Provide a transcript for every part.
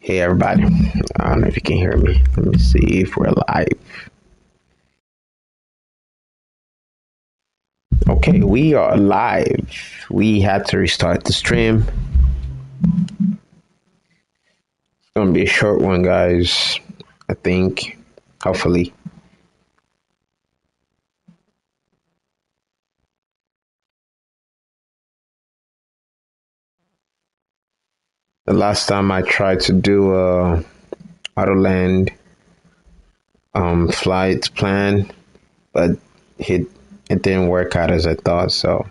Hey everybody, I don't know if you can hear me. Let me see if we're live. Okay, we are live. We had to restart the stream. It's gonna be a short one, guys. I think, hopefully. The last time I tried to do a Autoland flight plan, but it didn't work out as I thought. So,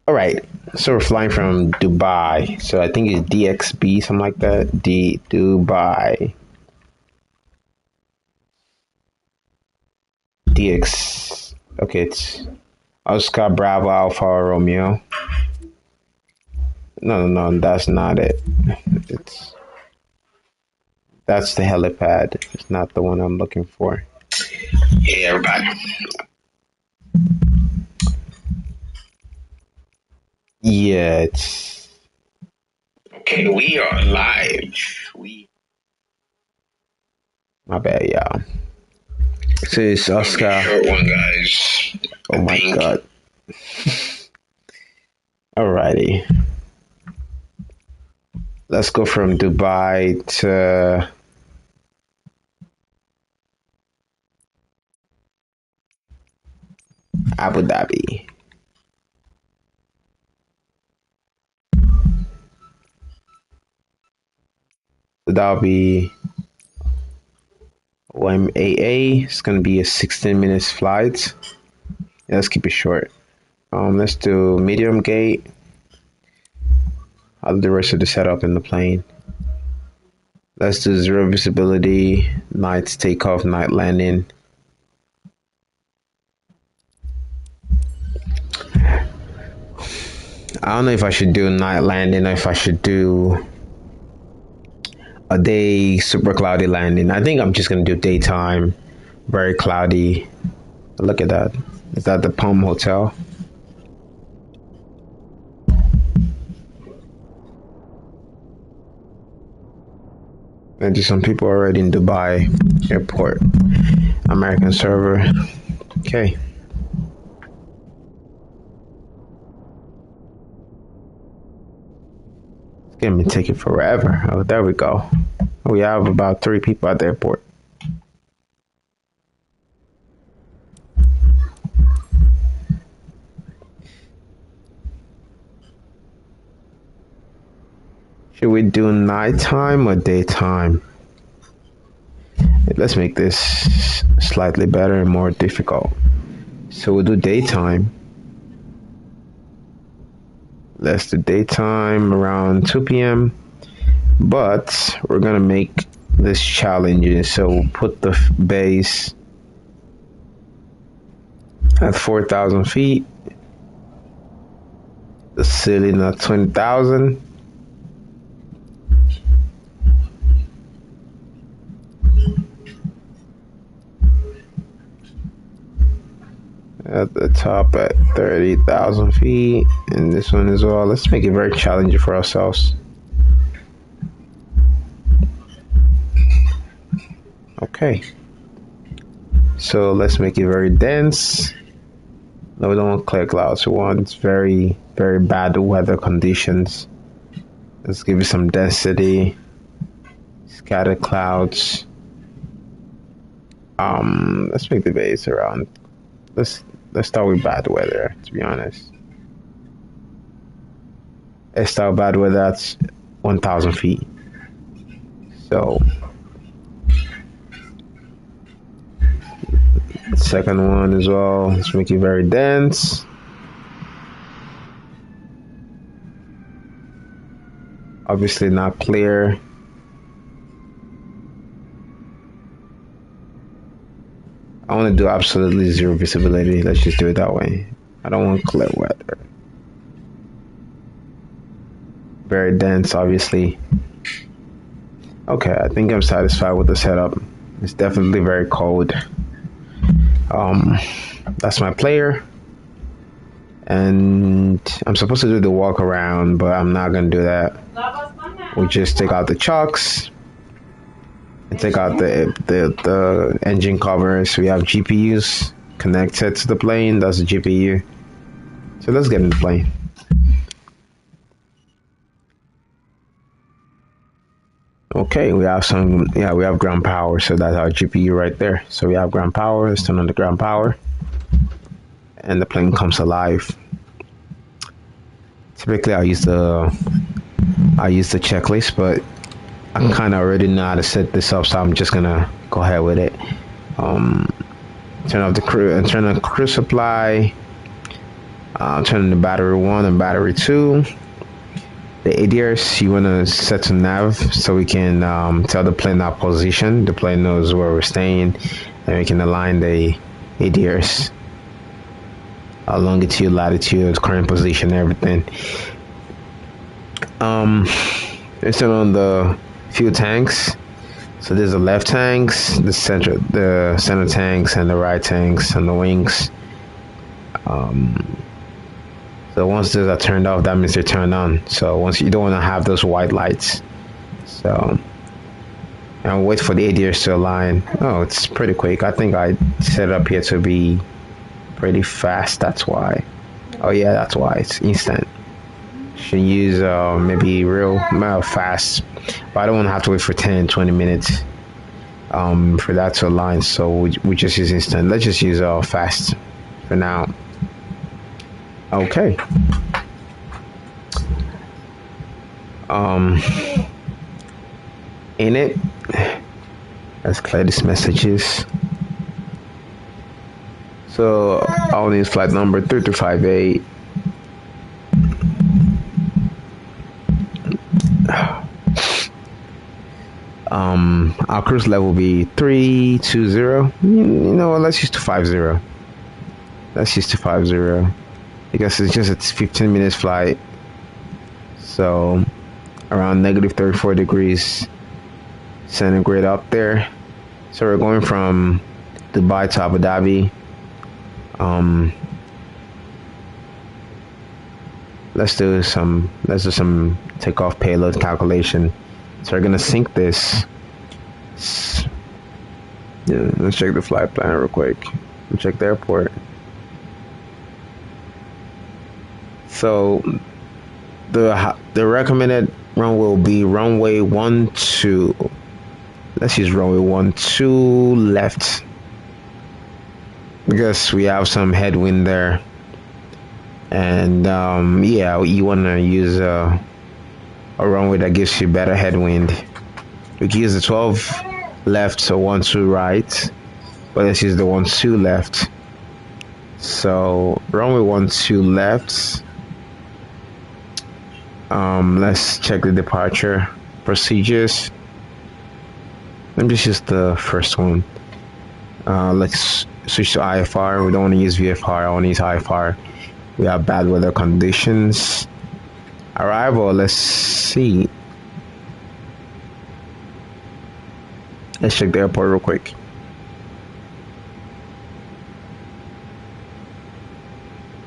all right. So we're flying from Dubai. So I think it's DXB, something like that. D Dubai. DX. Okay, it's Oscar Bravo Alpha Romeo. No, that's not it. It's that's the helipad. It's not the one I'm looking for. Hey everybody. Yeah, it's okay. We are live. We My bad, y'all. So it's Oscar. Short one, guys. Oh my god. Alrighty. Let's go from Dubai to Abu Dhabi. So that'll be OMAA. It's gonna be a 16 minutes flight. Yeah, let's keep it short. Let's do medium gate. I'll do the rest of the setup in the plane. Let's do zero visibility, night takeoff, night landing. I don't know if I should do night landing or if I should do a day super cloudy landing. I think I'm just gonna do daytime, very cloudy. Look at that. Is that the Palm Hotel? And just some people already in Dubai airport. American server. Okay. It's gonna be taking forever. Oh, there we go. We have about 3 people at the airport. Should we do nighttime or daytime? Let's make this slightly better and more difficult. So we'll do daytime. Let's do daytime around 2 p.m. But we're gonna make this challenging. So we'll put the base at 4,000 feet, the ceiling at 20,000. At the top at 30,000 feet, and this one as well. Let's make it very challenging for ourselves. Okay, so let's make it very dense. No, we don't want clear clouds. We want very, very bad weather conditions. Let's give it some density, scattered clouds. Let's make the base around. Let's start with bad weather, to be honest. Let's start with bad weather, that's 1,000 feet. So, second one as well, let's make it very dense. Obviously not clear. I want to do absolutely zero visibility. Let's just do it that way. I don't want clear weather. Very dense, obviously. Okay, I think I'm satisfied with the setup. It's definitely very cold. That's my player. And I'm supposed to do the walk around, but I'm not gonna do that. We just take out the chocks and take out the engine covers. We have GPUs connected to the plane. That's the GPU. So let's get in the plane. Okay, we have we have ground power, so that's our GPU right there. So we have ground power. Let's turn on the ground power, and the plane comes alive. Typically, I use the checklist, but I kind of already know how to set this up, so I'm just gonna go ahead with it. Turn off the crew and turn on crew supply. Turn on the battery 1 and battery 2. The ADRs you want to set to nav so we can tell the plane our position. The plane knows where we're staying, and we can align the ADRs, longitude, latitude, current position, everything. Let's turn on the fuel tanks. So there's the left tanks, the center tanks, and the right tanks and the wings. So once those are turned off, that means they're turned on. So once you don't want to have those white lights. So and wait for the ADRs to align. Oh, it's pretty quick. I think I set it up here to be pretty fast. That's why. Oh yeah, that's why it's instant. Should use maybe real fast, but I don't want to have to wait for 10-20 minutes for that to align. So we just use instant. Let's just use fast for now. Okay. In it, let's clear these messages. So I'll need flight number 3258. Our cruise level will be 320. You know what? Let's use 250. Let's use 250 because it's just a 15 minutes flight. So around negative 34 degrees centigrade up there. So we're going from Dubai to Abu Dhabi. Let's do some takeoff payload calculation. So we're gonna sync this. Yeah, let's check the flight plan real quick. Let's check the airport. So the recommended runway will be runway 12. Let's use runway 12 left because we have some headwind there, and yeah, you want to use a runway that gives you better headwind. We can use the 12 left, so 12 right, but let's use the 12 left. So runway 12 left. Let's check the departure procedures. Let me just use the first one. Let's switch to IFR. We don't want to use VFR. I want to use IFR. We have bad weather conditions. Arrival, let's see. Let's check the airport real quick.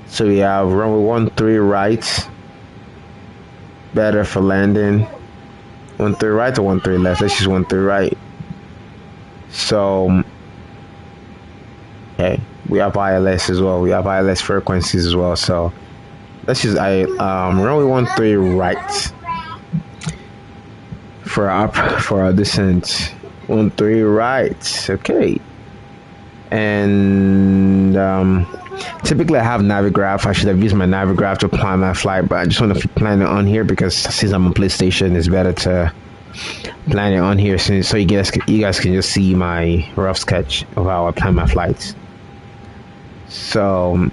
So we have runway 13 right. Better for landing. 13 right or 13 left? Let's use 13 right. So, okay, we have ILS as well. We have ILS frequencies as well. So let's use runway 13 right for our descent. 13 right. Okay. And typically I have Navigraph. I should have used my Navigraph to plan my flight, but I just want to plan it on here because since I'm on PlayStation, it's better to plan it on here so you guys can just see my rough sketch of how I plan my flights. So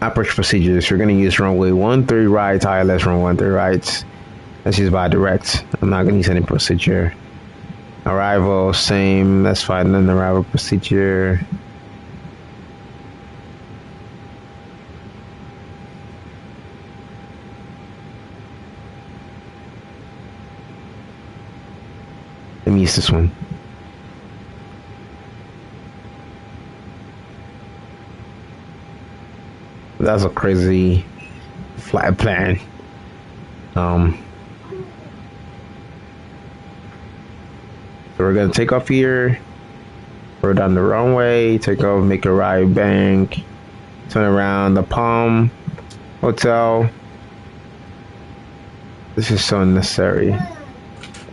approach procedures, we're going to use runway 13 right, ILS runway 13 right. Let's use by direct. I'm not going to use any procedure. Arrival, same. Let's find an arrival procedure. Let me use this one. That's a crazy flight plan. Um, so we're gonna take off here, go down the runway, take off, make a right bank, turn around the Palm Hotel. This is so unnecessary.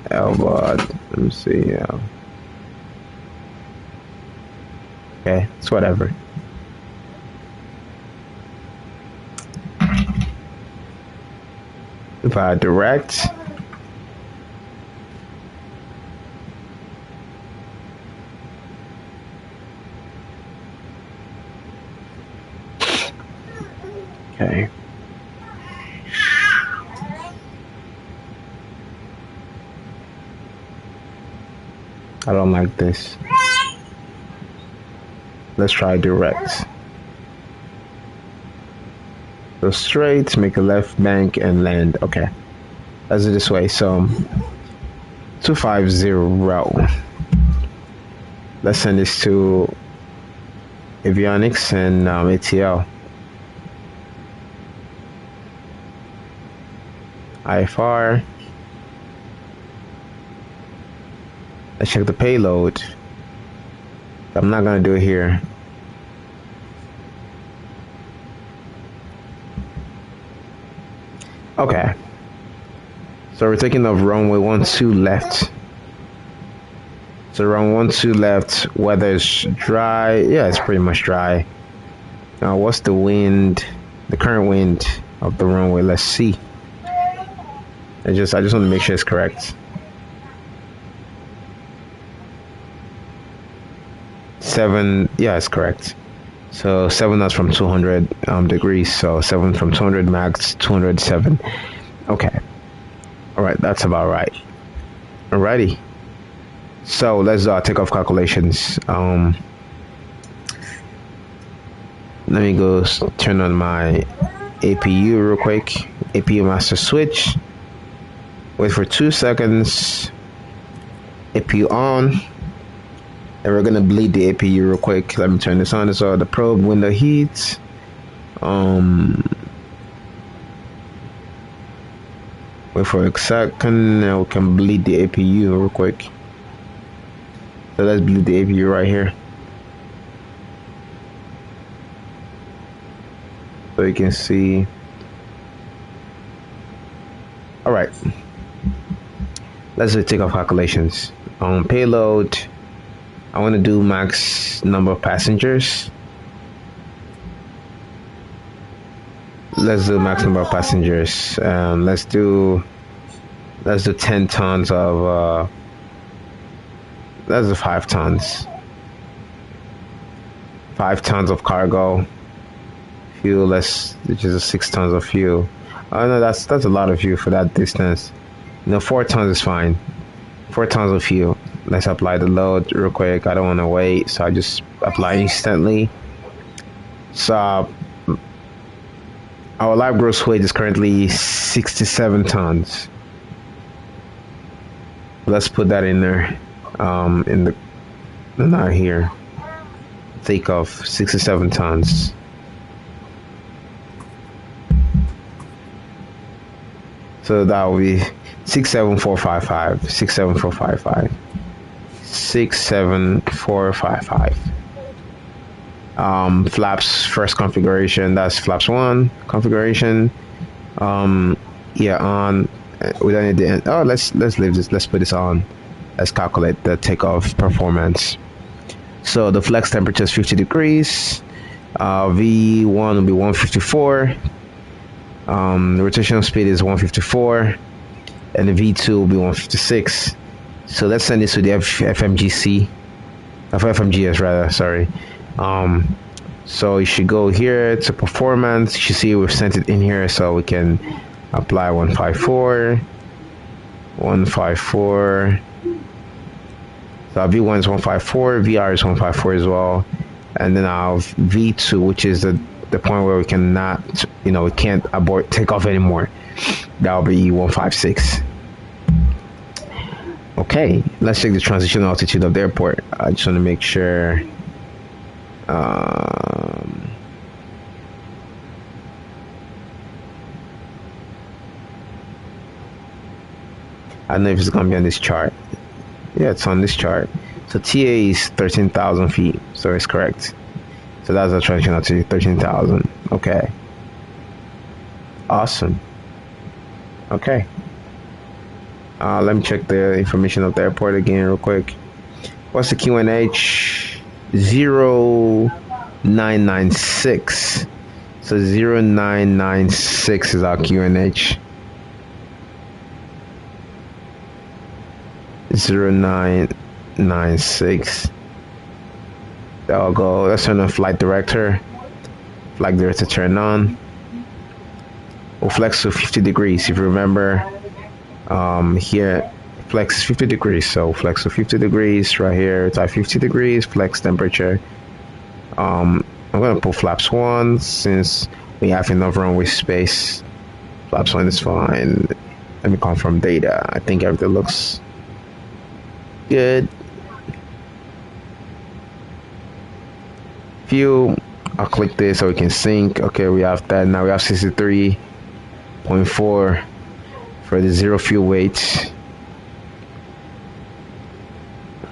But let me see. Yeah. Okay, it's whatever. If I direct, okay. I don't like this. Let's try direct. Go straight, make a left bank and land. Okay. Let's do this way. So 250. Let's send this to avionics and ATL. IFR. Let's check the payload. I'm not gonna do it here. Okay. So we're taking off runway 12 left. So runway 12 left. Weather's dry. Yeah, it's pretty much dry. Now, what's the wind? The current wind of the runway? Let's see. I just want to make sure it's correct. 7. Yeah, it's correct. So 7 knots from 200 degrees. So 7 from 200 max 207. Okay. All right, that's about right. Alrighty. So let's take off calculations. Let me go turn on my APU real quick. APU master switch. Wait for 2 seconds. APU on. And we're gonna bleed the APU real quick. Let me turn this on. So the probe window heats. Wait for a second. Now we can bleed the APU real quick. So let's bleed the APU right here. So you can see. All right. Let's do takeoff calculations. Payload. I want to do max number of passengers. Let's do max number of passengers. Let's do 10 tons of. Let's do 5 tons. 5 tons of cargo. Fuel. Which is 6 tons of fuel. Oh no, that's a lot of fuel for that distance. 4 tons is fine. 4 tons of fuel. Let's apply the load real quick. I don't want to wait, so I just apply instantly. So our live gross weight is currently 67 tons. Let's put that in there. Not here. Takeoff 67 tons. So that will be 67455. 67455. 67455. Flaps first configuration. That's flaps 1 configuration. Yeah, on. We don't need the end. Oh, let's leave this. Let's put this on. Let's calculate the takeoff performance. So the flex temperature is 50 degrees. V1 will be 154. The rotational speed is 154, and the V2 will be 156. So let's send this to the FMGS rather. Sorry. So you should go here to performance. You should see we've sent it in here, so we can apply 154. 154. So our V1 is 154, VR is 154 as well, and then our V2, which is the point where we cannot, we can't abort takeoff anymore. That'll be 156. Okay, let's check the transition altitude of the airport. I just want to make sure. I don't know if it's gonna be on this chart. Yeah, it's on this chart. So TA is 13,000 feet, so it's correct. So that's a transition to 13,000. Okay. Awesome. Okay. Let me check the information of the airport again real quick. What's the QNH? 0996. So 0996 is our QNH. 0996. That'll go. Let's turn on flight director. Flight director turn on. We'll flex to 50 degrees. If you remember, here flex 50 degrees. So flex to 50 degrees right here. Type 50 degrees. Flex temperature. I'm gonna put flaps 1 since we have enough runway space. Flaps 1 is fine. Let me confirm data. I think everything looks good. Fuel. I'll click this so we can sync. Okay, we have that. Now we have 63.4 for the zero fuel weight.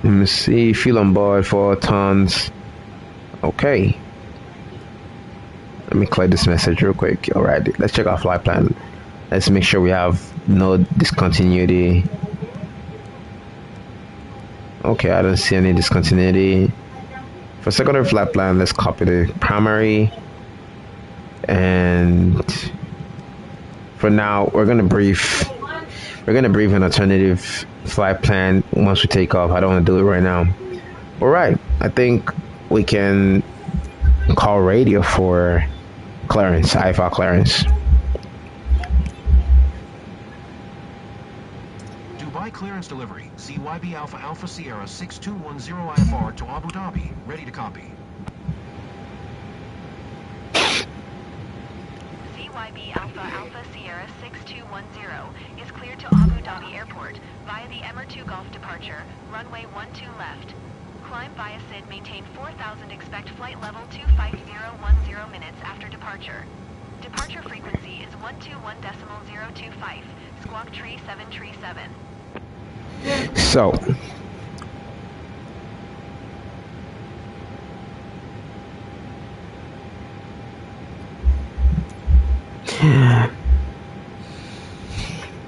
Let me see. Fuel on board 4 tons. Okay. Let me clear this message real quick. Alright, let's check our flight plan. Let's make sure we have no discontinuity. Okay, I don't see any discontinuity. For secondary flight plan, let's copy the primary. And for now, we're gonna brief an alternative flight plan once we take off. I don't want to do it right now. All right, I think we can call radio for clearance, IFR clearance. Dubai clearance delivery. ZYB Alpha Alpha Sierra 6210 IFR to Abu Dhabi. Ready to copy. ZYB Alpha Alpha Sierra 6210 is cleared to Abu Dhabi Airport via the Emir 2 Golf departure, runway 12 left. Climb via SID, maintain 4000, expect flight level 25010 minutes after departure. Departure frequency is 121.025, squawk tree 737. So,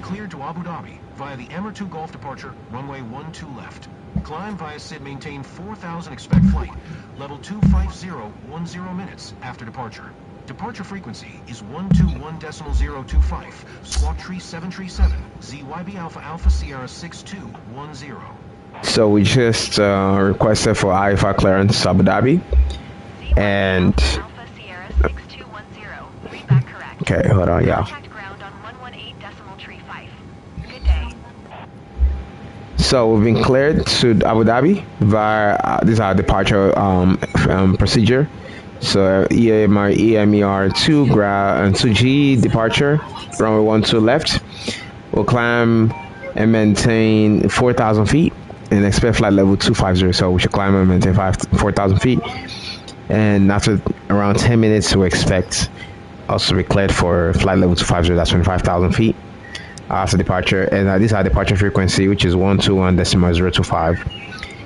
Cleared to Abu Dhabi via the Emir 2 Golf departure, runway 12 left. Climb via SID, maintain 4000, expect flight level 25010 minutes after departure. Departure frequency is 121.025, squawk tree 737, ZYB Alpha Alpha Sierra 6210. so we just requested for IFR clearance Abu Dhabi, and Alpha Sierra 6210. Read back correct. okay, hold on, yeah. Contact ground on 118.35. Good day. So we've been cleared to Abu Dhabi via this is our departure procedure. So EMER 2 and 2G departure, runway 12 left. We'll climb and maintain 4,000 feet and expect flight level 250. So we should climb and maintain 4,000 feet. And after around 10 minutes, we expect also be cleared for flight level 250. That's 25,000 feet after departure. And this is our departure frequency, which is 121.025.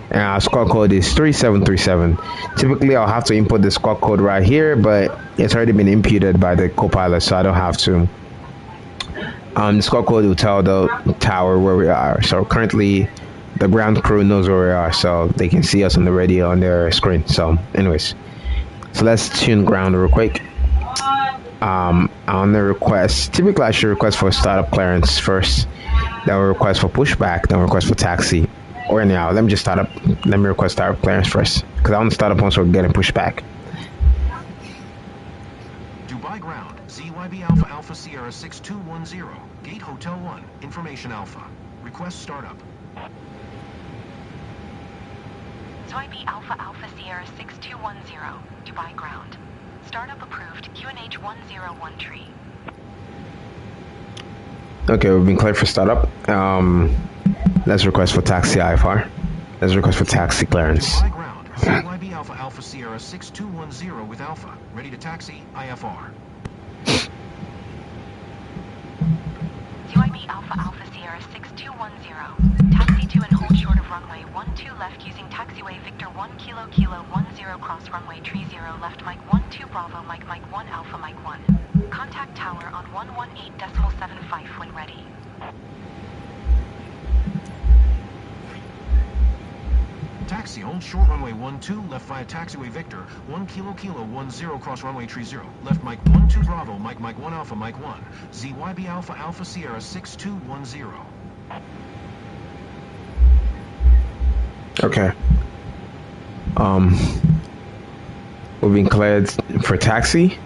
And our squawk code is 3737. Typically, I'll have to input the squawk code right here, but it's already been imputed by the co-pilot, so I don't have to. The squawk code will tell the tower where we are. So currently, the ground crew knows where we are, so they can see us on the radio on their screen. So, anyways, so let's tune ground real quick. On the request, typically I should request for startup clearance first, then we'll request for pushback, then we'll request for taxi. Or anyhow, let me just start up. Let me request startup clearance first, because I want to start up once we're getting pushed back. Dubai ground, ZYB Alpha Alpha Sierra 6210, Gate Hotel 1, Information Alpha. Request startup. ZYB Alpha Alpha Sierra 6210, Dubai ground. Startup approved, QNH 101 Okay, we've been cleared for startup. Let's request for taxi IFR. Let's request for taxi clearance. Dubai ground, ZYB Alpha Alpha Sierra 6210 with Alpha. Ready to taxi, IFR. ZYB Alpha Alpha Sierra 6210. Taxi to and hold short of runway 12 left using taxiway Victor 1 Kilo Kilo 10 cross runway 30 left Mike 12 Bravo Mike 1 Alpha Mike 1. Contact tower on 118.75 when ready. Taxi, hold short runway 12, left via taxiway Victor, 1 Kilo Kilo 10 cross runway 30. Left Mike 12 Bravo, Mike 1 Alpha, Mike 1. ZYB Alpha Alpha Sierra 6210. Okay. We've been cleared for taxi.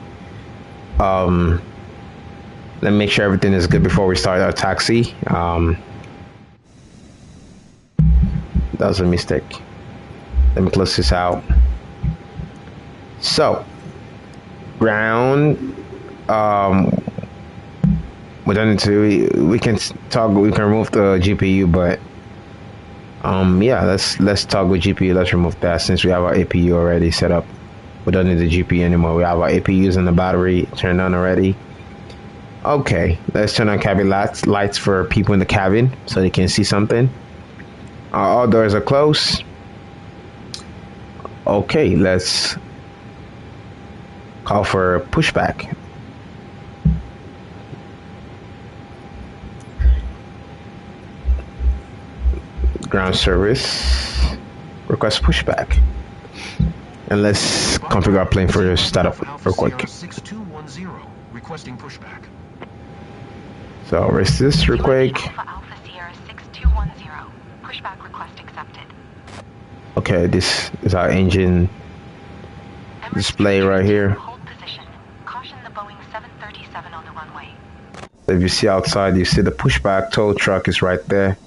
Let me make sure everything is good before we start our taxi. That was a mistake. Let me close this out. So, ground. We don't need to. We can talk. We can remove the GPU, but yeah. Let's talk with GPU. Let's remove that since we have our APU already set up. We don't need the GPU anymore. We have our APUs and the battery turned on already. Okay, let's turn on cabin lights for people in the cabin so they can see something. All doors are closed. Okay, let's call for pushback. Ground service, request pushback. And let's configure our plane for startup real quick. 6210, requesting pushback. So erase this real quick. Alpha Alpha Sierra 6210. Pushback request accepted. Okay, this is our engine display right here. Hold position. Caution the Boeing 737 on the runway. So if you see outside, you see the pushback tow truck is right there.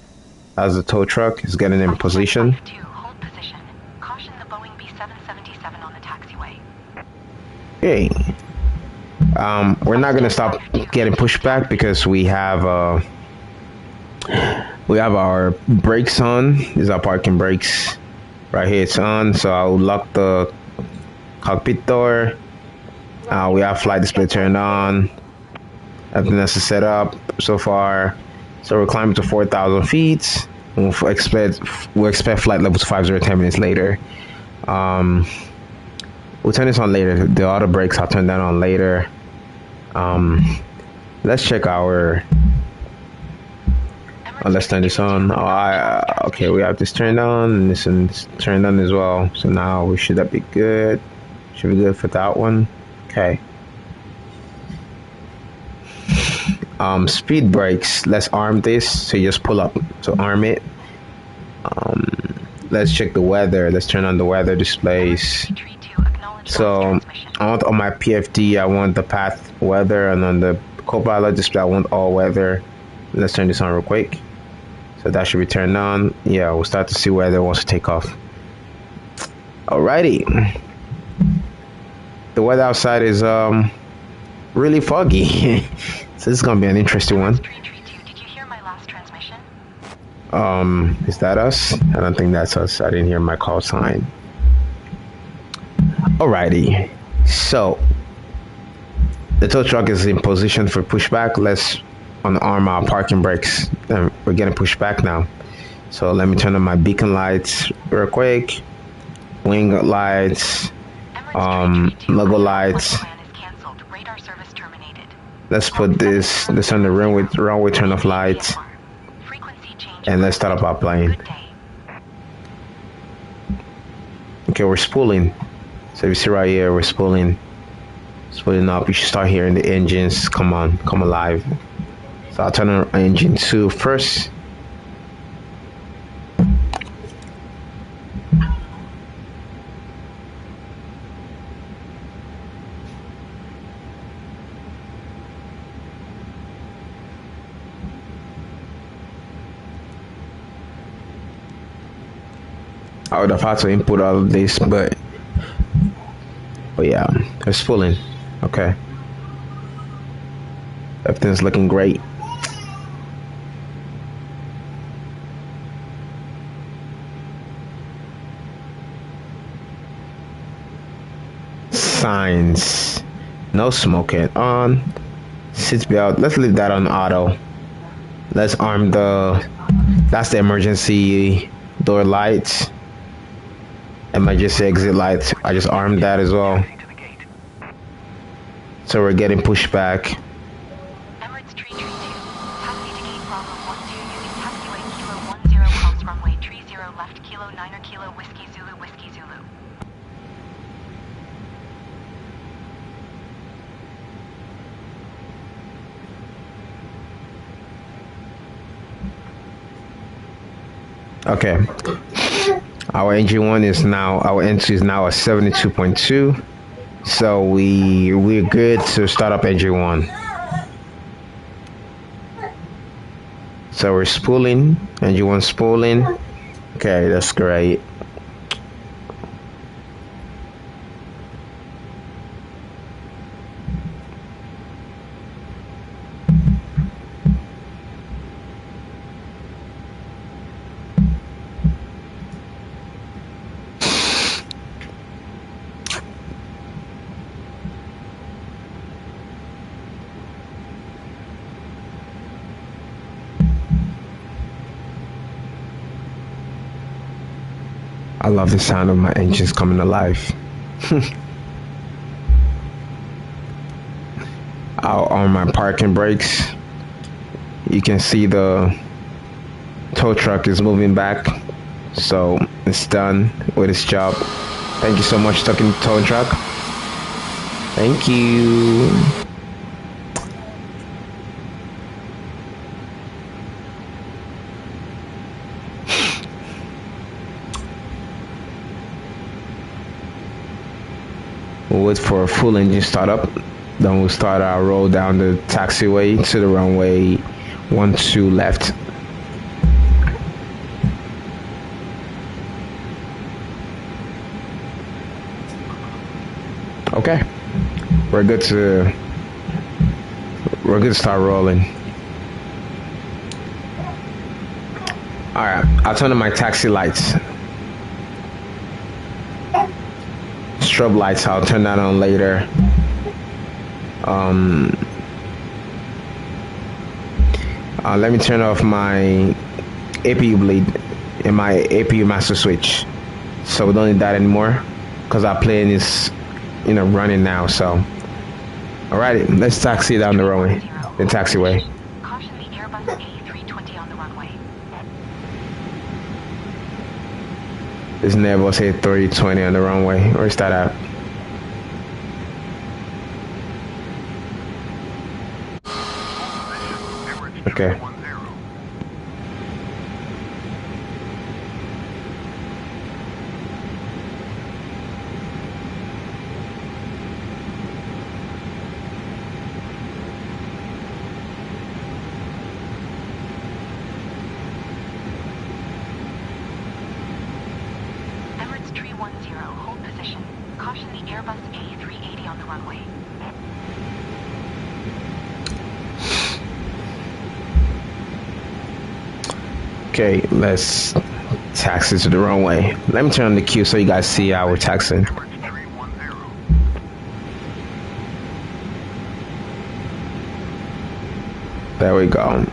As the tow truck is getting in position. Hold position. Caution the Boeing B777 on the taxiway. Okay. We're not gonna stop getting pushback because we have our brakes on. These are parking brakes. Right here it's on, so I'll lock the cockpit door. We have flight display turned on. Everything else is set up so far. So we're climbing to 4,000 feet. We'll expect flight level to 50 10 minutes later. We'll turn this on later. The auto brakes I'll turn that on later. Let's check our. Let's turn this on. Okay, we have this turned on, and this one's turned on as well. So now we should be good. Should be good for that one. Okay. Speed brakes. Let's arm this. So you just pull up to arm it. Let's check the weather. Let's turn on the weather displays. So I want on my PFD, I want the path weather, and on the Copilot display, I want all weather. Let's turn this on real quick. So that should be turned on. Yeah, we'll start to see weather once we take off. Alrighty. The weather outside is really foggy. So this is gonna be an interesting one. Did you hear my last transmission? Is that us? I don't think that's us. I didn't hear my call sign. Alrighty. So the tow truck is in position for pushback. Let's unarm our parking brakes. And we're getting pushed back now. So let me turn on my beacon lights real quick. Wing lights. Logo lights. Let's put this on the runway turn off lights. And let's start up our plane. Okay, we're spooling. So you see right here, we're spooling up. You should start hearing the engines come alive. So I'll turn on engine 2 first. I would have had to input all of this, but yeah, it's pulling. Okay, everything's looking great. Signs: no smoking on. Seatbelt. Let's leave that on auto. Let's arm that's the emergency door lights, emergency exit lights. I just armed that as well. So we're getting pushed back. Emirates Tree 2. Taxi to gate Bravo 12 using taxiway Kilo 10 cross runway Tree 0 left Kilo 9 or Kilo Whiskey Zulu Whiskey Zulu. Okay. Our engine one is now, our entry is now at 72.2. So we're good to start up engine one. So we're spooling, engine one spooling. Okay, that's great. I love the sound of my engines coming alive. On my parking brakes, you can see the tow truck is moving back. So it's done with its job. Thank you so much, tow truck. Thank you. We'll wait for a full engine startup. Then we'll start our roll down the taxiway to the runway 12 left. Okay, we're good to start rolling. All right, I'll turn on my taxi lights. Strobe lights, I'll turn that on later. Let me turn off my APU bleed and my APU master switch, so we don't need that anymore because our plane is, running now. So, alrighty, let's taxi down the runway, the taxiway. Caution the Airbus A320 on the runway. There's an Airbus A320 on the runway. Where's that at? Okay. Emirates Tree 10, hold position. Caution the Airbus A380 on the runway. Okay, let's taxi to the runway. Let me turn on the queue so you guys see how we're taxiing. There we go.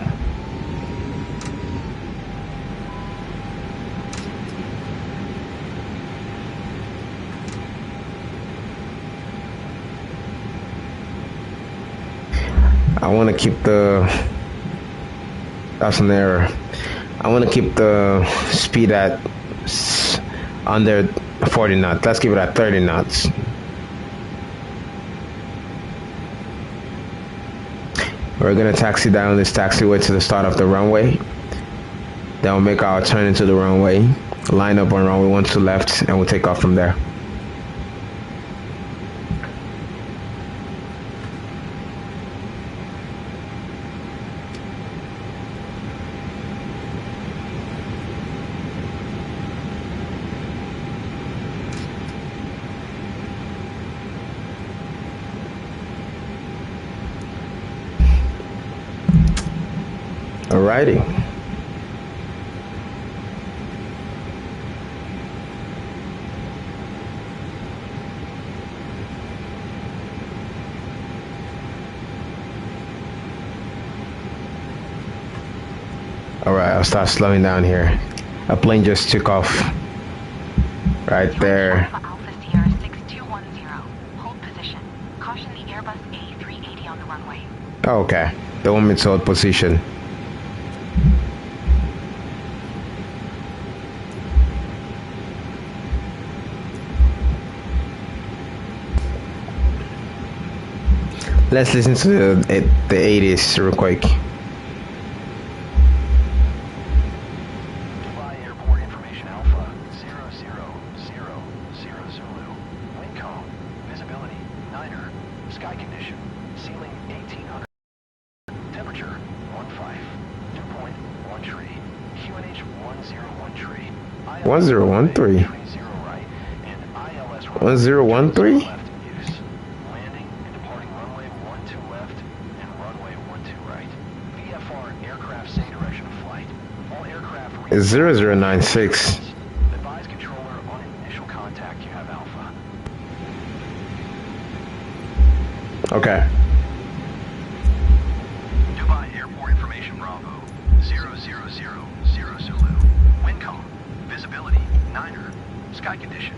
I want to keep that's an error. I want to keep the speed at under 40 knots. Let's keep it at 30 knots. We're going to taxi down this taxiway to the start of the runway. Then we'll make our turn into the runway, line up on runway 12 left, and we'll take off from there. Alrighty. All right, I'll start slowing down here. A plane just took off right there. Alpha Alpha Sierra 6210. Hold position. Caution the Airbus A380 on the runway. Oh, okay. They want me to hold position. Let's listen to the 80s real quick. Dubai Airport information Alpha 000 Zulu. Wind calm. Visibility 9er. Sky condition. Ceiling 1800. Temperature 15. Dew point 1 tree. QNH 101 tree. 1013. 30 right and ILS 1013? left use. Landing and departing runway 12 left and runway 12 right. VFR aircraft say direction of flight. All aircraft It's 0096. advise controller on initial contact you have Alpha. Okay. Dubai Airport information Bravo 000 Zulu. Wind calm. Visibility 9er. Sky condition.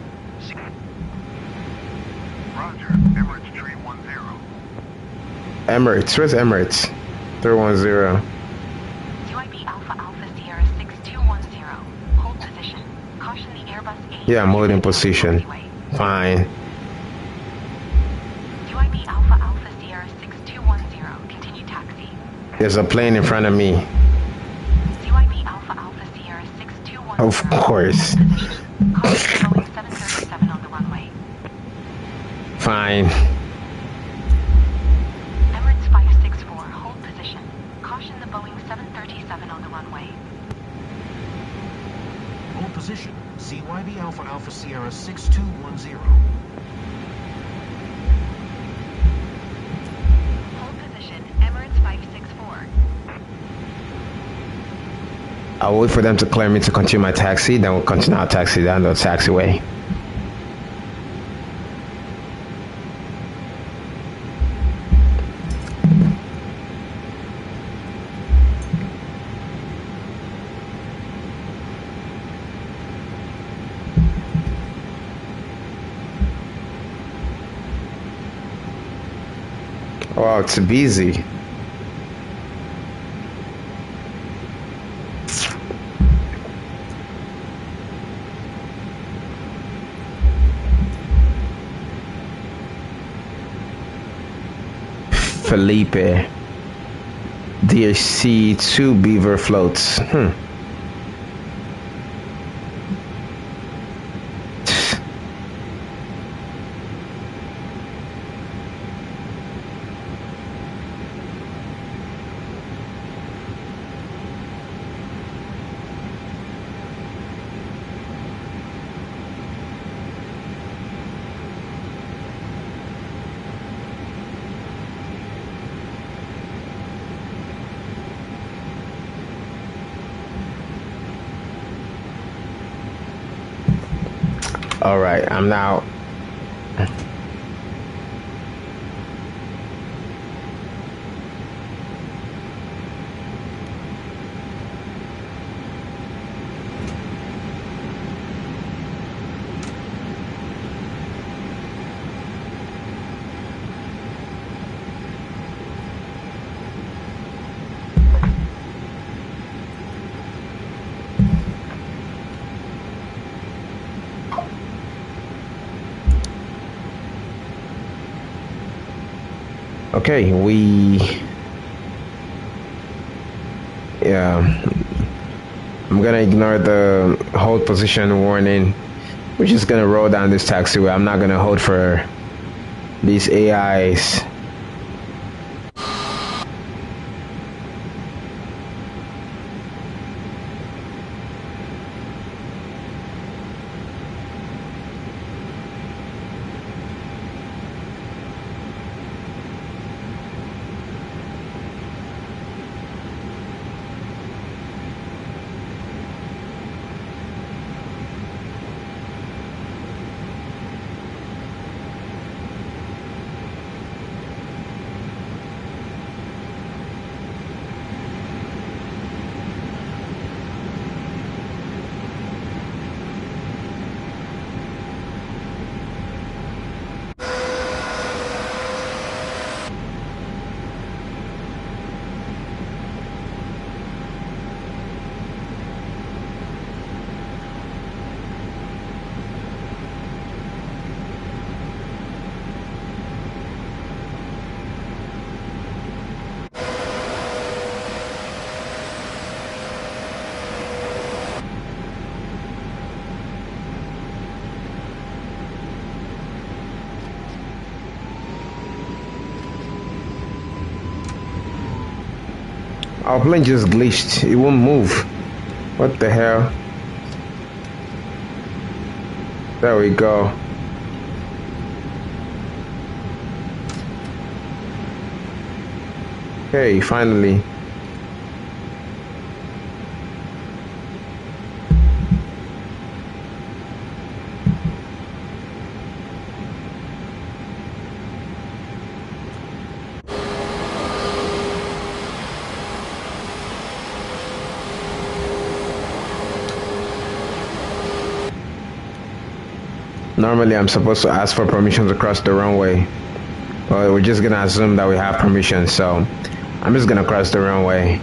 Roger. Emirates tree 10. Emirates. Where's Emirates? 310. UIB Alpha Alpha Sierra 6210. Hold position. Caution the Airbus A380. Yeah, I'm holding position. Fine. UIB Alpha Alpha Sierra 6210. Continue taxi. There's a plane in front of me. UIB Alpha Alpha Sierra 6210. Of course. Hold position. Caution Boeing 737 on the runway. Fine. Emirates 564. Hold position. Caution the Boeing 737 on the runway. Hold position. CYB Alpha Alpha Sierra 6210. Hold position. Emirates 564. I'll wait for them to clear me to continue my taxi, then we'll continue our taxi down the taxiway. Wow, it's busy. Felipe. DHC 2 Beaver floats. All right, I'm now. Okay, I'm gonna ignore the hold position warning. We're just gonna roll down this taxiway. I'm not gonna hold for these AIs. Our plane just glitched. It won't move. What the hell? There we go. Hey, finally. Normally, I'm supposed to ask for permission to cross the runway, but we're just gonna assume that we have permission, so I'm just gonna cross the runway.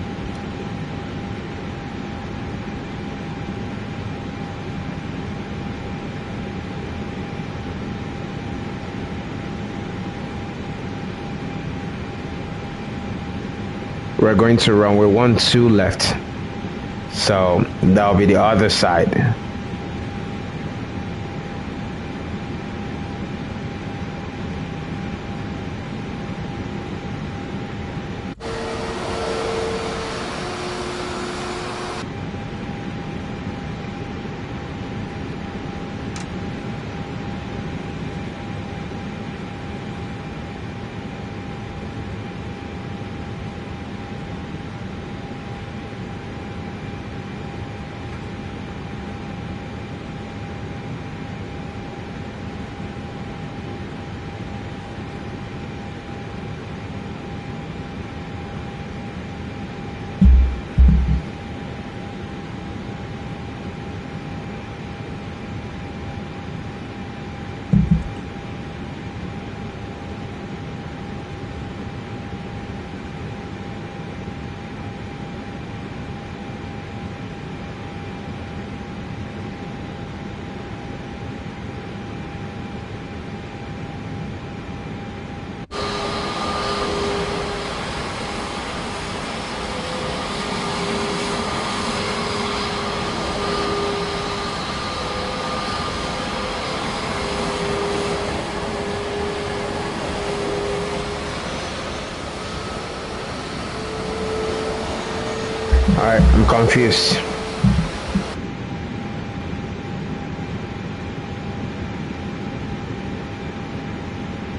We're going to runway 12 left, so that'll be the other side. Alright, I'm confused.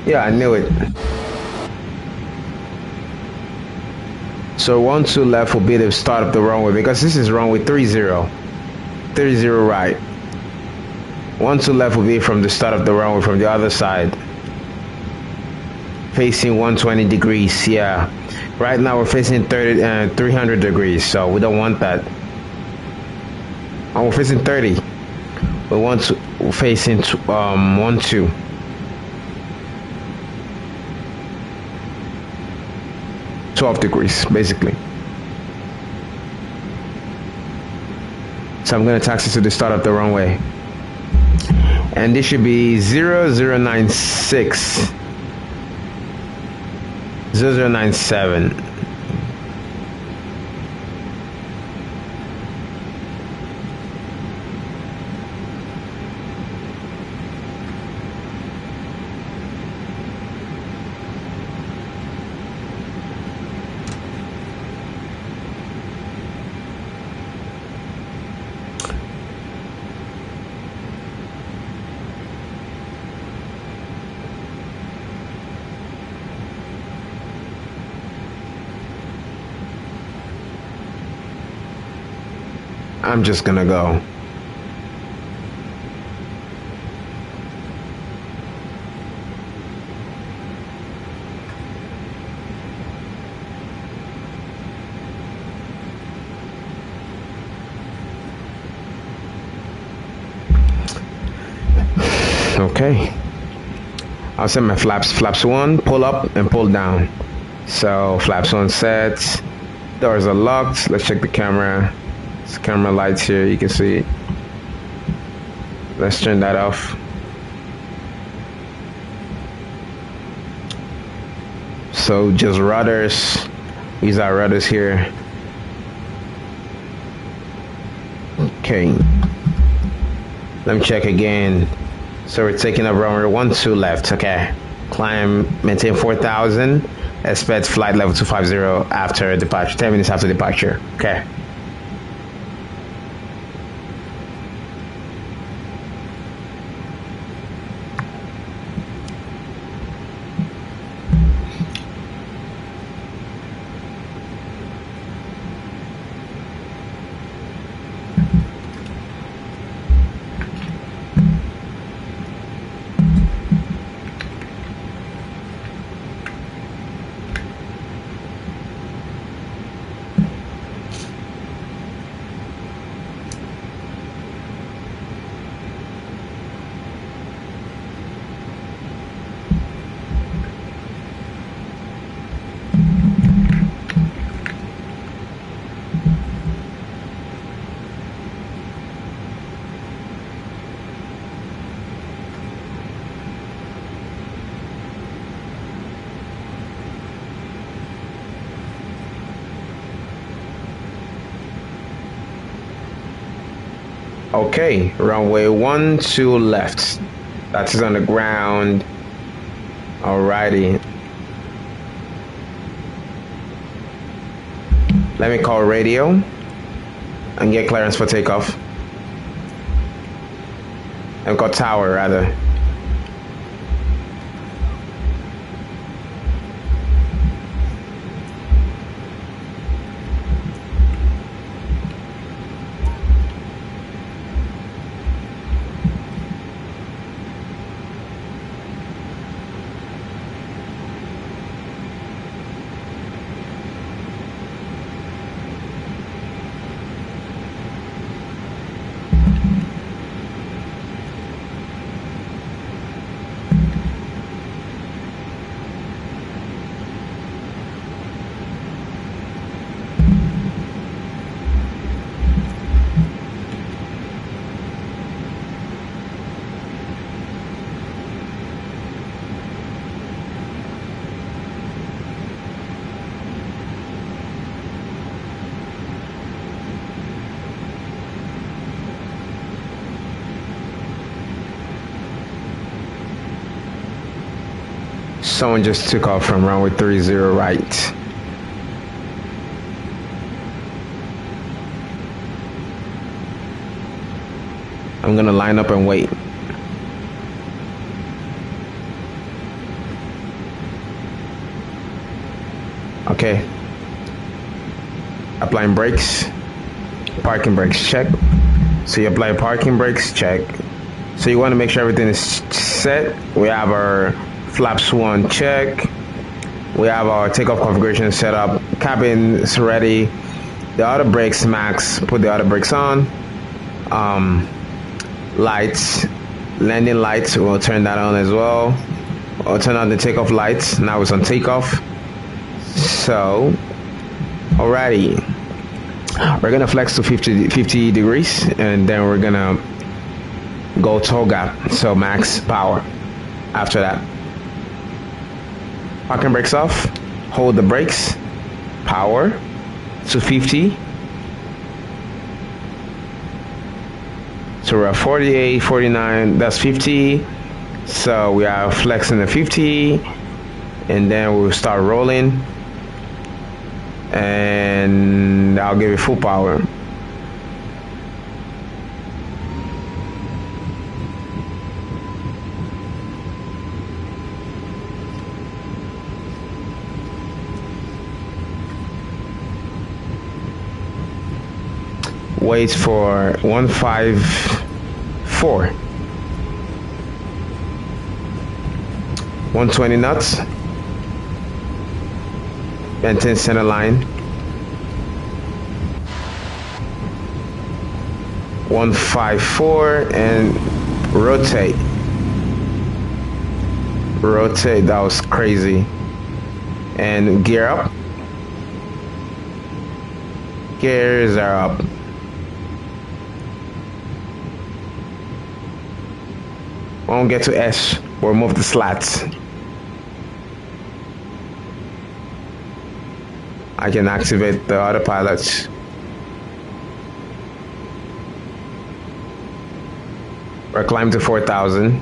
Yeah, I knew it. So 12 left will be the start of the runway because this is runway 30. 30 right. 12 left will be from the start of the runway from the other side. Facing 120 degrees, yeah. Right now we're facing 300 degrees, so we don't want that. And we're facing 30. We want to facing 12. Degrees, basically. So I'm going to taxi to the start of the runway. And this should be 0096. 0097. I'm just gonna go. Okay. I'll set my flaps. Flaps 1, pull up and pull down. So flaps 1 set. Doors are locked. Let's check the camera. It's camera lights here, you can see it. Let's turn that off. So just rudders. These are rudders here. Okay. Let me check again. So we're taking up runway 12 left. Okay. Climb, maintain 4,000. Expect flight level 250 after departure, 10 minutes after departure. Okay. Okay, runway 12 left. That is on the ground. Alrighty. Let me call radio and get clearance for takeoff. And call tower rather. Someone just took off from runway 30 right. I'm gonna line up and wait. Okay. Applying brakes. Parking brakes, check. So you apply parking brakes, check. So you want to make sure everything is set. We have our flaps 1, check. We have our takeoff configuration set up. Cabin is ready. The auto brakes max, put the auto brakes on. Lights, landing lights, we'll turn that on as well. We'll turn on the takeoff lights. Now it's on takeoff. So, alrighty. We're gonna flex to 50 degrees and then we're gonna go toe gap, so max power after that. Parking brakes off, hold the brakes, power to 50. So we're at 48, 49, that's 50. So we are flexing the 50 and then we'll start rolling and I'll give it full power. Wait for 154. 120 knots. Maintain center line. 154 and rotate. Rotate, that was crazy. And gear up. Gears are up. Won't get to S, we'll move the slats. I can activate the autopilot. We're climbing to 4,000.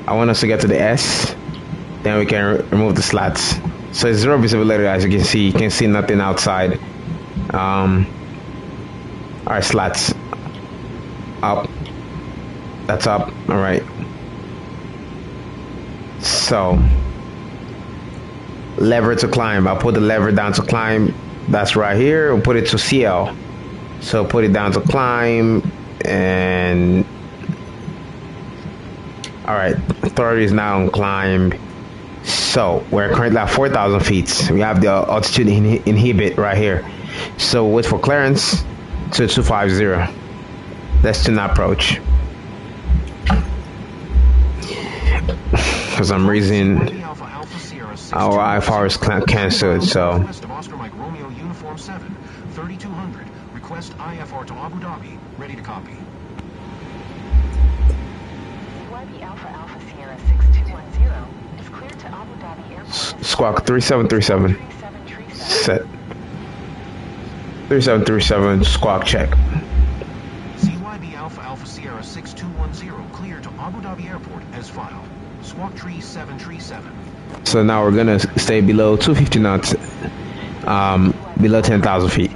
I want us to get to the S. Then we can remove the slats. So it's zero visibility, as you can see. You can see nothing outside. Alright, slats. Up. That's up. Alright. So, lever to climb. I'll put the lever down to climb. That's right here. We'll put it to CL. So put it down to climb. And alright, authority is now on climb. So we're currently at 4,000 feet. We have the altitude inhibit right here. So wait for clearance to 250. Let's tune approach. For some reason, our IFR is cancelled. So 3200. Request IFR to Abu Dhabi. Ready to copy. CYB Alpha Alpha Sierra 6210 is cleared to Abu Dhabi Airport. Squawk 3737. Set. 3737. Squawk check. CYB Alpha Alpha Sierra 6210 cleared to Abu Dhabi Airport as filed. Squawk tree 737. So now we're gonna stay below 250 knots, below 10,000 feet.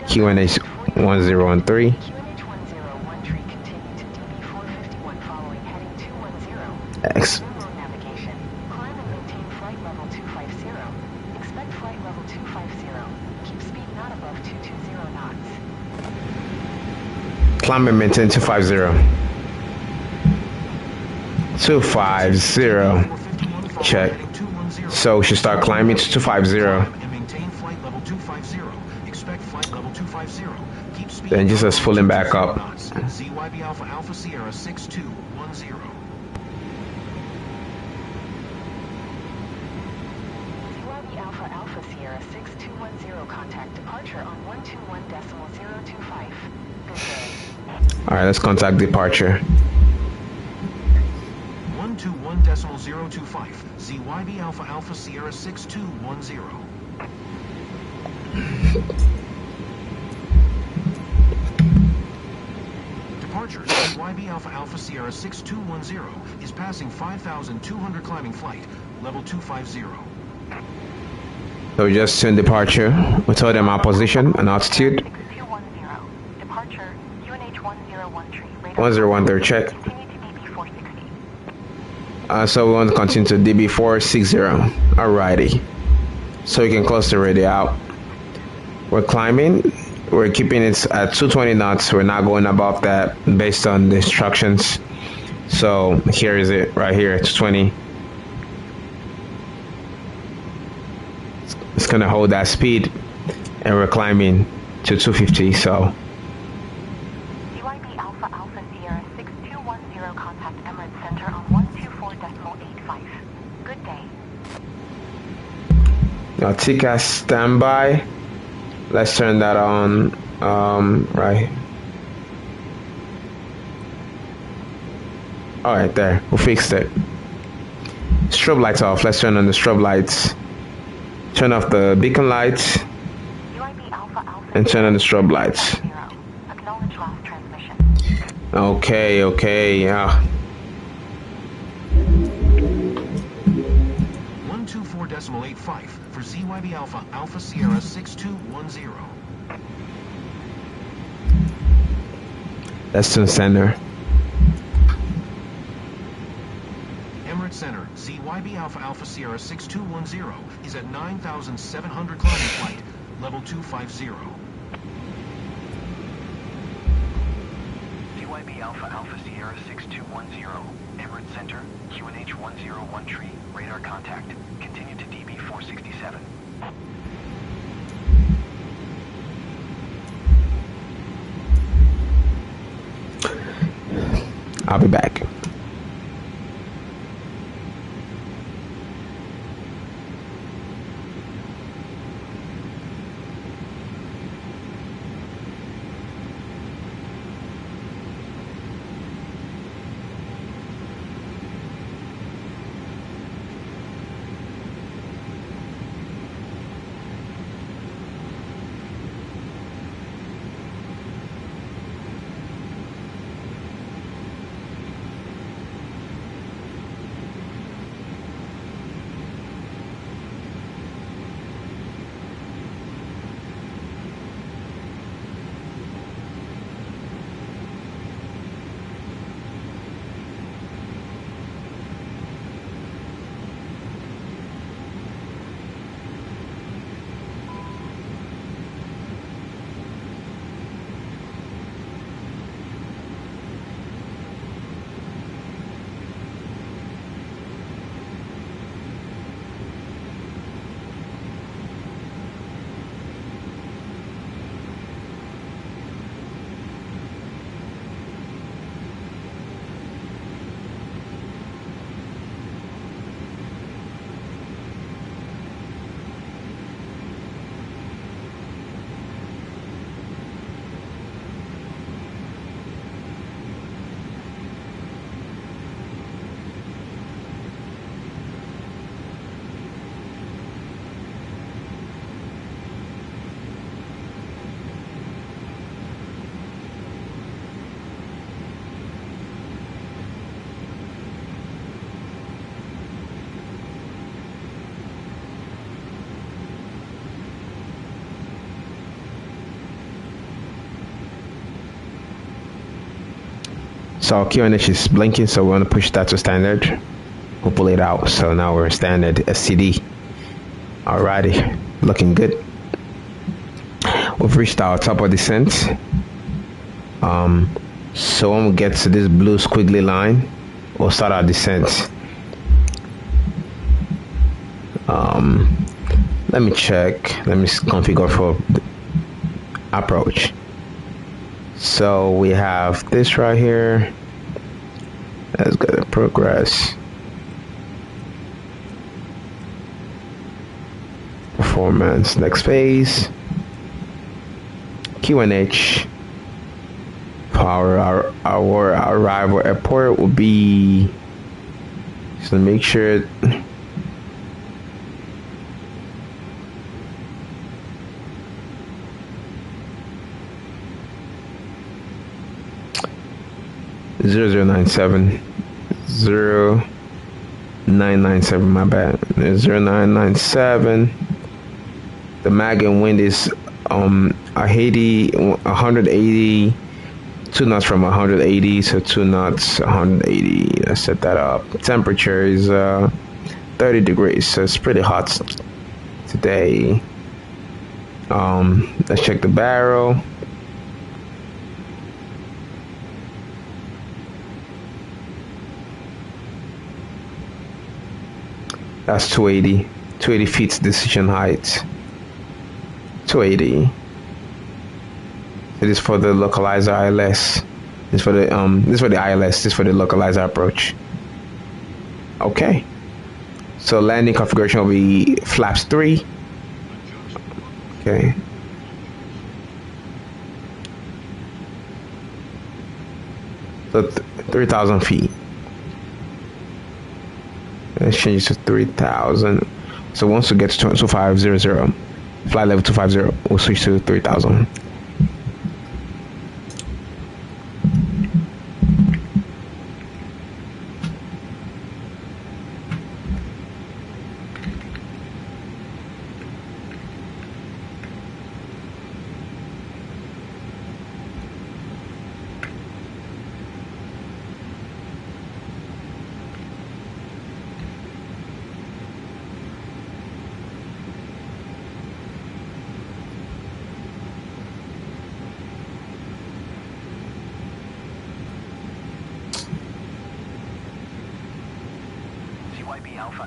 QNH 1013. X. Climb and maintain flight level 250. Expect flight level 250. Keep speed not above 220 knots. Climb and maintain 250. 250. Check. So we should start climbing to 250. Then just as pulling back up. CYB Alpha Alpha Sierra 6210. CYB Alpha Alpha Sierra 6210 contact departure on 121.025. Good day. Alright, let's contact departure. 121.025. CYB Alpha Alpha Sierra 6210. Departure CYB Alpha Alpha Sierra 6210 is passing 5,200 climbing flight, level 250. So we just tuned departure. We told them our position and altitude. 6210. Departure UNH 1013. 1013, check. Continue to DB 460. So we want to continue to DB 460. Alrighty. So we can close the radio out. We're climbing. We're keeping it at 220 knots. We're not going above that based on the instructions. So here is it right here, 220. It's gonna hold that speed, and we're climbing to 250. So CYB Alpha Alpha Sierra 6210 contact Emirates Center on 124.85. Good day. now TCAS standby. Let's turn that on. Right. All right, there. We fixed it. Strobe lights off. Let's turn on the strobe lights. Turn off the beacon lights CYB Alpha Alpha and turn on the strobe lights. 0. Acknowledge last transmission. Okay, okay, yeah. 124.85 for ZYB Alpha Alpha Sierra 6210. That's to the center. Emirates Center, ZYB Alpha Alpha Sierra 6210 is at 9,700 climbing flight, level 250. CYB Alpha Alpha Sierra 6210, Emirates Center, QNH 101 radar contact. Continue to DB 467. I'll be back. So QNH is blinking, so we want to push that to standard. We'll pull it out. So now we're standard SCD. Alrighty, looking good. We've reached our top of descent. So when we get to this blue squiggly line, we'll start our descent. Let me check. Let me configure for approach. So we have this right here. Let's go to progress. Performance, next phase. QNH. Our arrival airport will be, just to make sure. Zero zero 0997. My bad. 0997. The mag and wind is 180. 2 knots from 180, so 2 knots 180. Let's set that up. Temperature is 30 degrees, so it's pretty hot today. Let's check the barrel. That's 280. 280 feet decision height. 280. It is for the localizer ILS. This for the this for the ILS. This for the localizer approach. Okay. So landing configuration will be flaps 3. Okay. So 3,000 feet. Let's change to 3,000. So once we get to 2500, flight level 250, we'll switch to 3,000.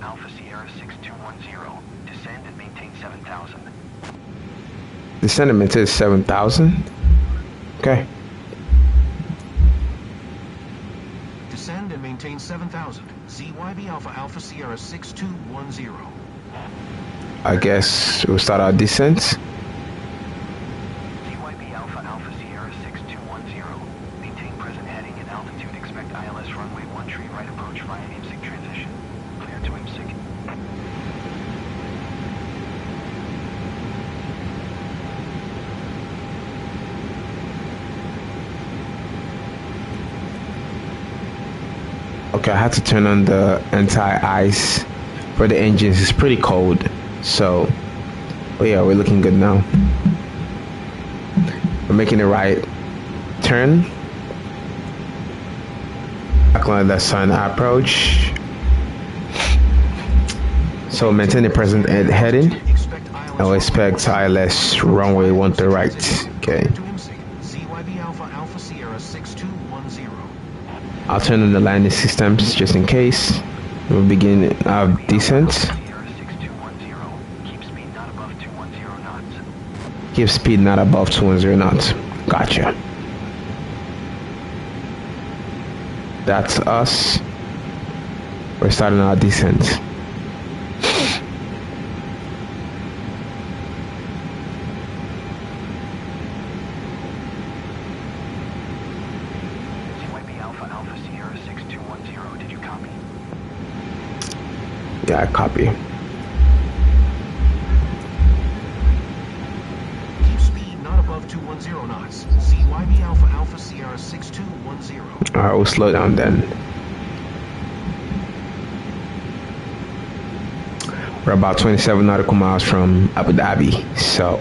Alpha Sierra 6210. Descend and maintain 7,000. Descend and maintain 7,000? Okay. Descend and maintain 7,000. ZYB Alpha Sierra 6210. I guess we'll start our descent. ZYB Alpha Sierra 6210. Maintain present heading and altitude. Expect ILS runway 13 right approach via IMSIG transition. Clear to IMSIG. Okay, I had to turn on the anti-ice for the engines. It's pretty cold, so oh yeah, we're looking good now. We're making the right turn. Backline left sign approach. So maintain the present heading. I will expect ILS runway 13 right. Okay. ZYB Alpha Sierra 6210. I'll turn on the landing systems just in case. We'll begin our descent. Sierra 6210. Keep speed not above 210 knots. Keep speed not above 210 knots. Gotcha. That's us. We're starting our descent. Alpha Sierra 6210. Did you copy? Yeah, I copy. Keep speed not above 210 knots. ZYB Alpha Sierra 6210. Alright, we'll slow down then. We're about 27 nautical miles from Abu Dhabi, so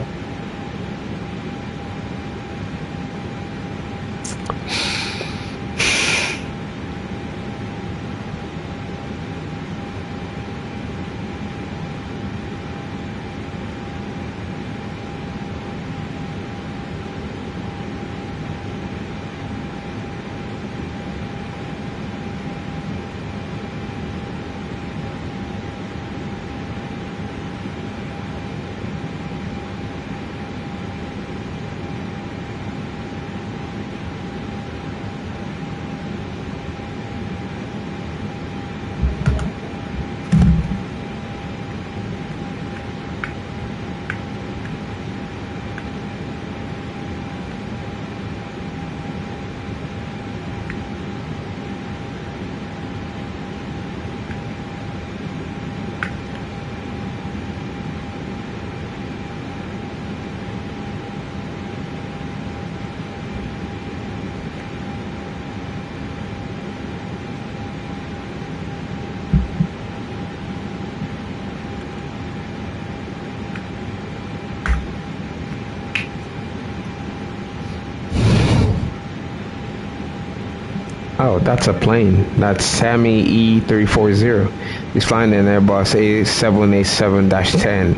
Oh, that's a plane. That's Sammy E340. He's flying an Airbus A787-10.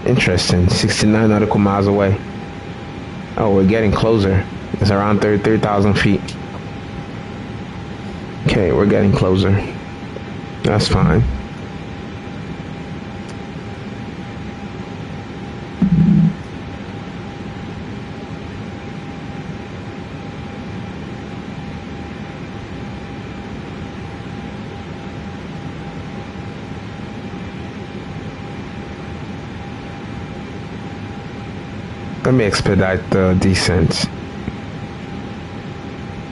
Interesting. 69 nautical miles away. Oh, we're getting closer. It's around 33,000 feet. Okay, we're getting closer. That's fine. Let me expedite the descent.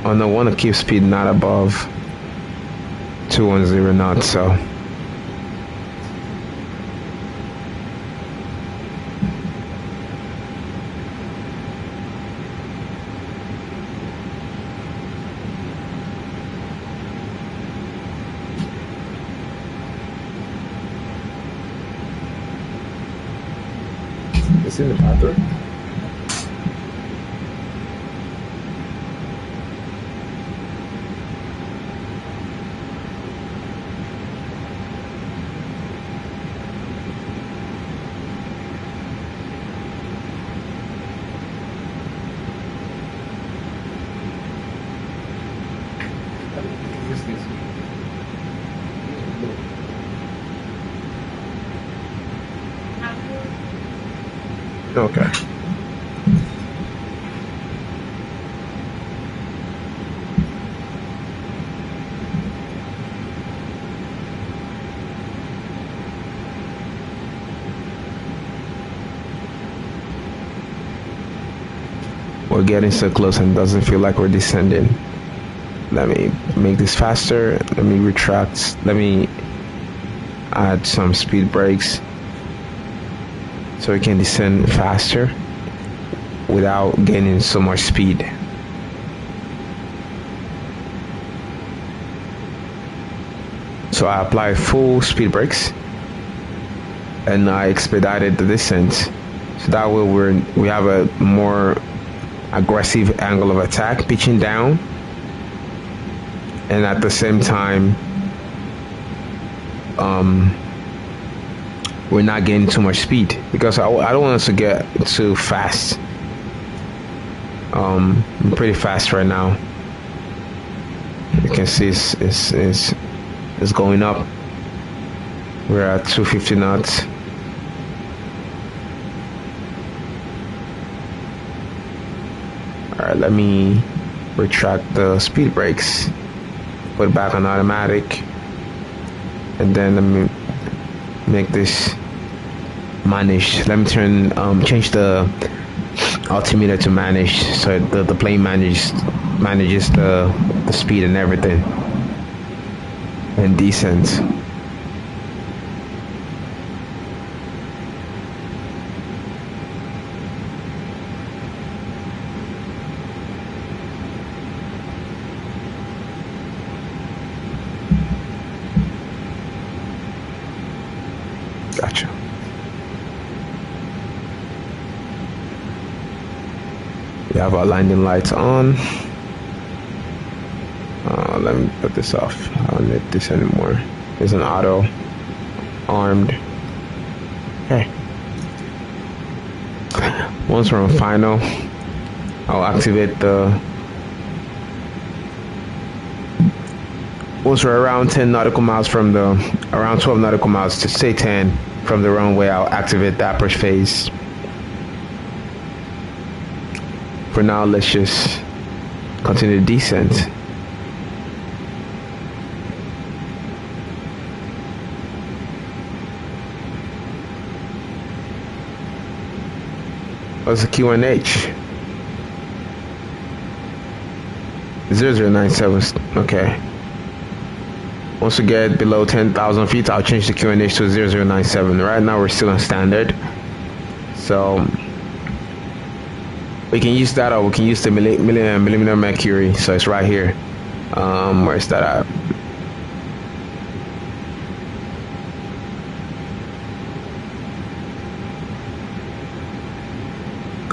Oh no, I want to keep speed not above 210 knots, so. It's in the bathroom. Okay. We're getting so close and doesn't feel like we're descending. Let me make this faster. Let me retract. Let me add some speed brakes so we can descend faster without gaining so much speed. So I applied full speed brakes and I expedited the descent. So that way we have a more aggressive angle of attack, pitching down, and at the same time we're not gaining too much speed because I don't want us to get too fast. I'm pretty fast right now. You can see it's going up. We're at 250 knots. Alright, let me retract the speed brakes, put it back on automatic, and then let me make this managed. Let me change the altimeter to managed, so the plane manages the speed and everything, and descent. Gotcha. We have our landing lights on. Let me put this off. I don't need this anymore. There's an auto armed. Okay. Once we're on final, I'll activate the. Once we're around 10 nautical miles from the, around 12 nautical miles to say 10 from the runway, I'll activate the approach phase. For now, let's just continue the descent. What's the QNH? 0097. Okay. Once we get below 10,000 feet, I'll change the QNH to 0097. Right now, we're still on standard. So we can use that, or we can use the millimeter mercury. So it's right here. Where's that at?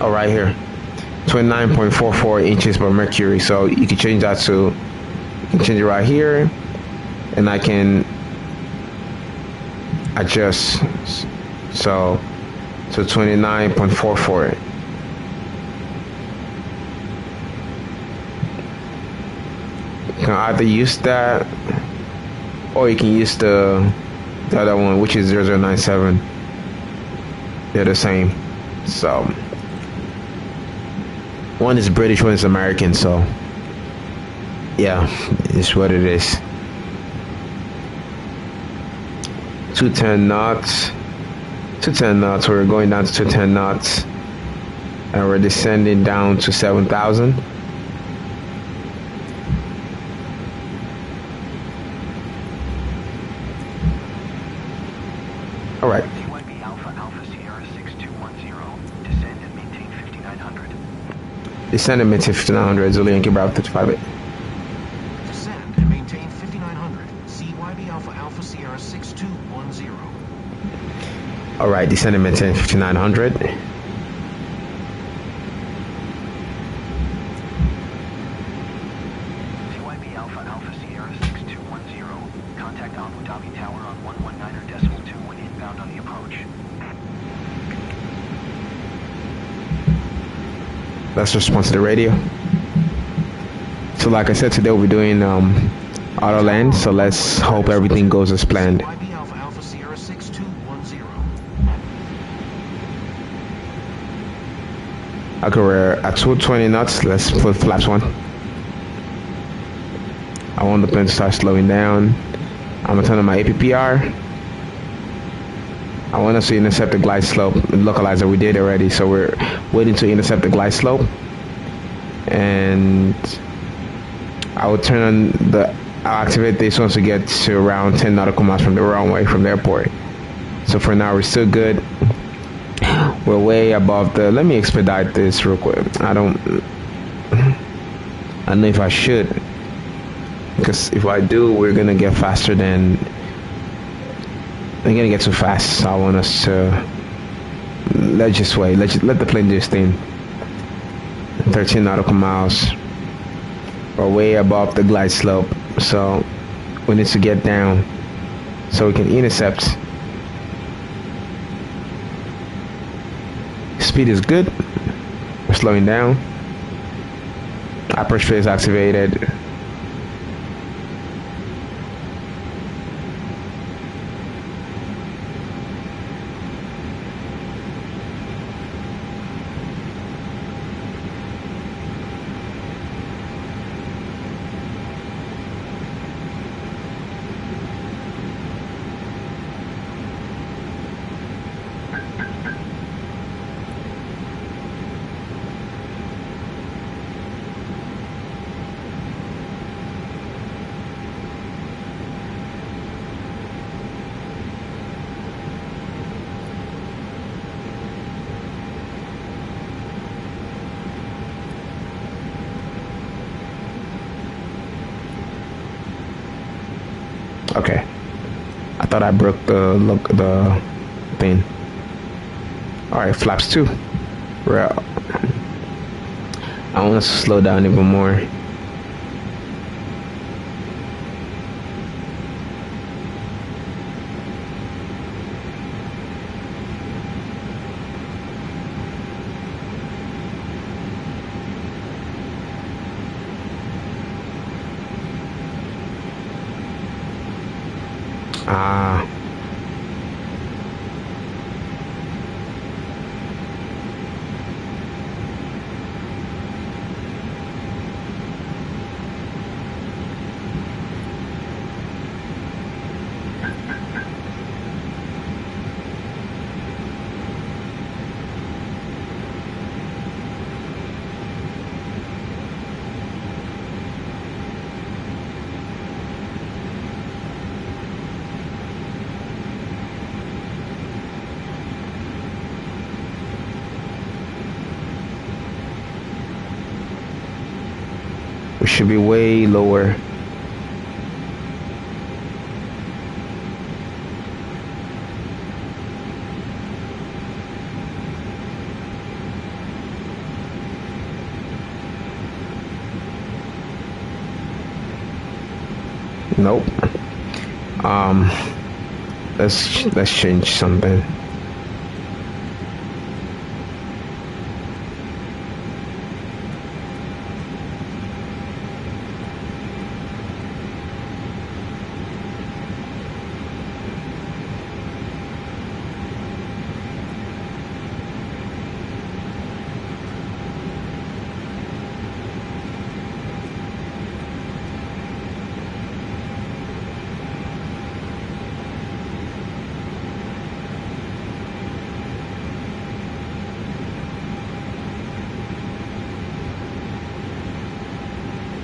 Oh, right here. 29.44 inches per mercury. So you can change that to can change it right here, and I can adjust. So 29.44. You can either use that, or you can use the other one, which is 0097. They're the same. So one is British, one is American. So yeah, it's what it is. 210 knots. 210 knots. We're going down to 210 knots, and we're descending down to 7,000. All right. CYB Alpha Alpha Sierra 6210. Descend and maintain 5900. Descend and maintain 5900. Zulu Yankee Bravo 358. Descend and maintain 5900. CYB Alpha Alpha Sierra 6210. All right. Descend and maintain 5900. CYB Alpha Alpha Sierra 6210. Contact Abu Dhabi Tower on 119.2 when inbound on the approach. Let's respond to the radio. So like I said, today we'll be doing auto land. So let's hope everything goes as planned. CYB Alpha Alpha Sierra 6210. Okay, we're at 220 knots. Let's put flaps 1. I want the plane to start slowing down. I'm gonna turn on my APPR. I want us to intercept the glide slope localizer. We did already, so we're waiting to intercept the glide slope. And I will turn on I'll activate this once we get to around 10 nautical miles from the runway, from the airport. So for now, we're still good. We're way above let me expedite this real quick. I don't know if I should, because if I do, we're gonna get faster than, we're gonna get too fast. So I want us to, let's just wait. Let the plane do its thing. 13 nautical miles. We're way above the glide slope, so we need to get down so we can intercept. Speed is good. We're slowing down. Approach phase activated. Okay. I thought I broke the thing. Alright, flaps 2. We're out. I want us to slow down even more. Ah. We should be way lower. Nope. Um, let's change something.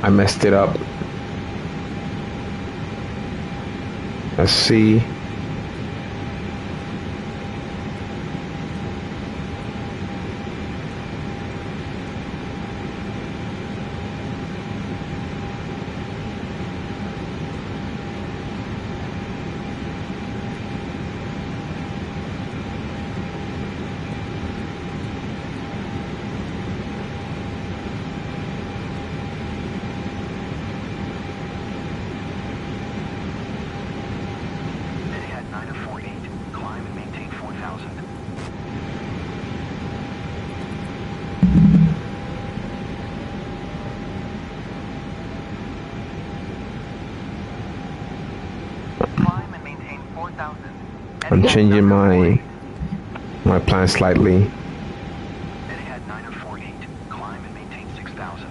I messed it up. Let's see. Etihad 948. Climb and maintain 4,000. Climb and maintain 4,000. I'm changing my plan slightly. Etihad 948. Climb and maintain 6,000.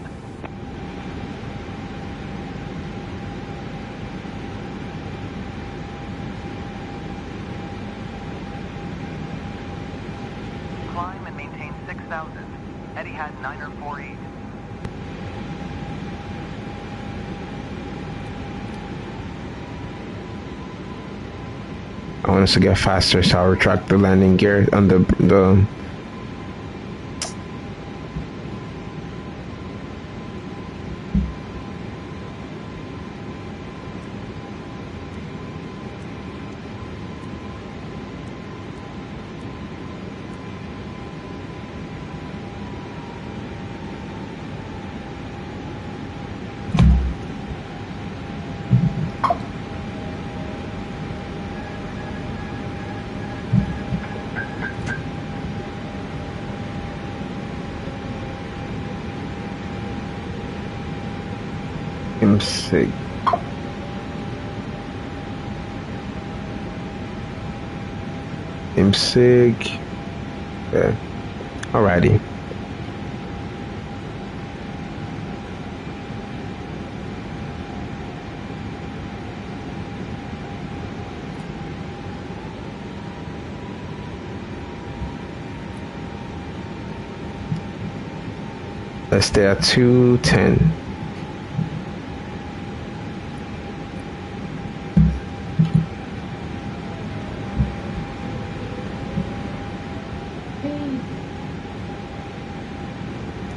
Climb and maintain 6,000. Etihad 948. I want us to get faster, so I'll retract the landing gear on the. M6. M6. Yeah. Alrighty. Let's stay at 210.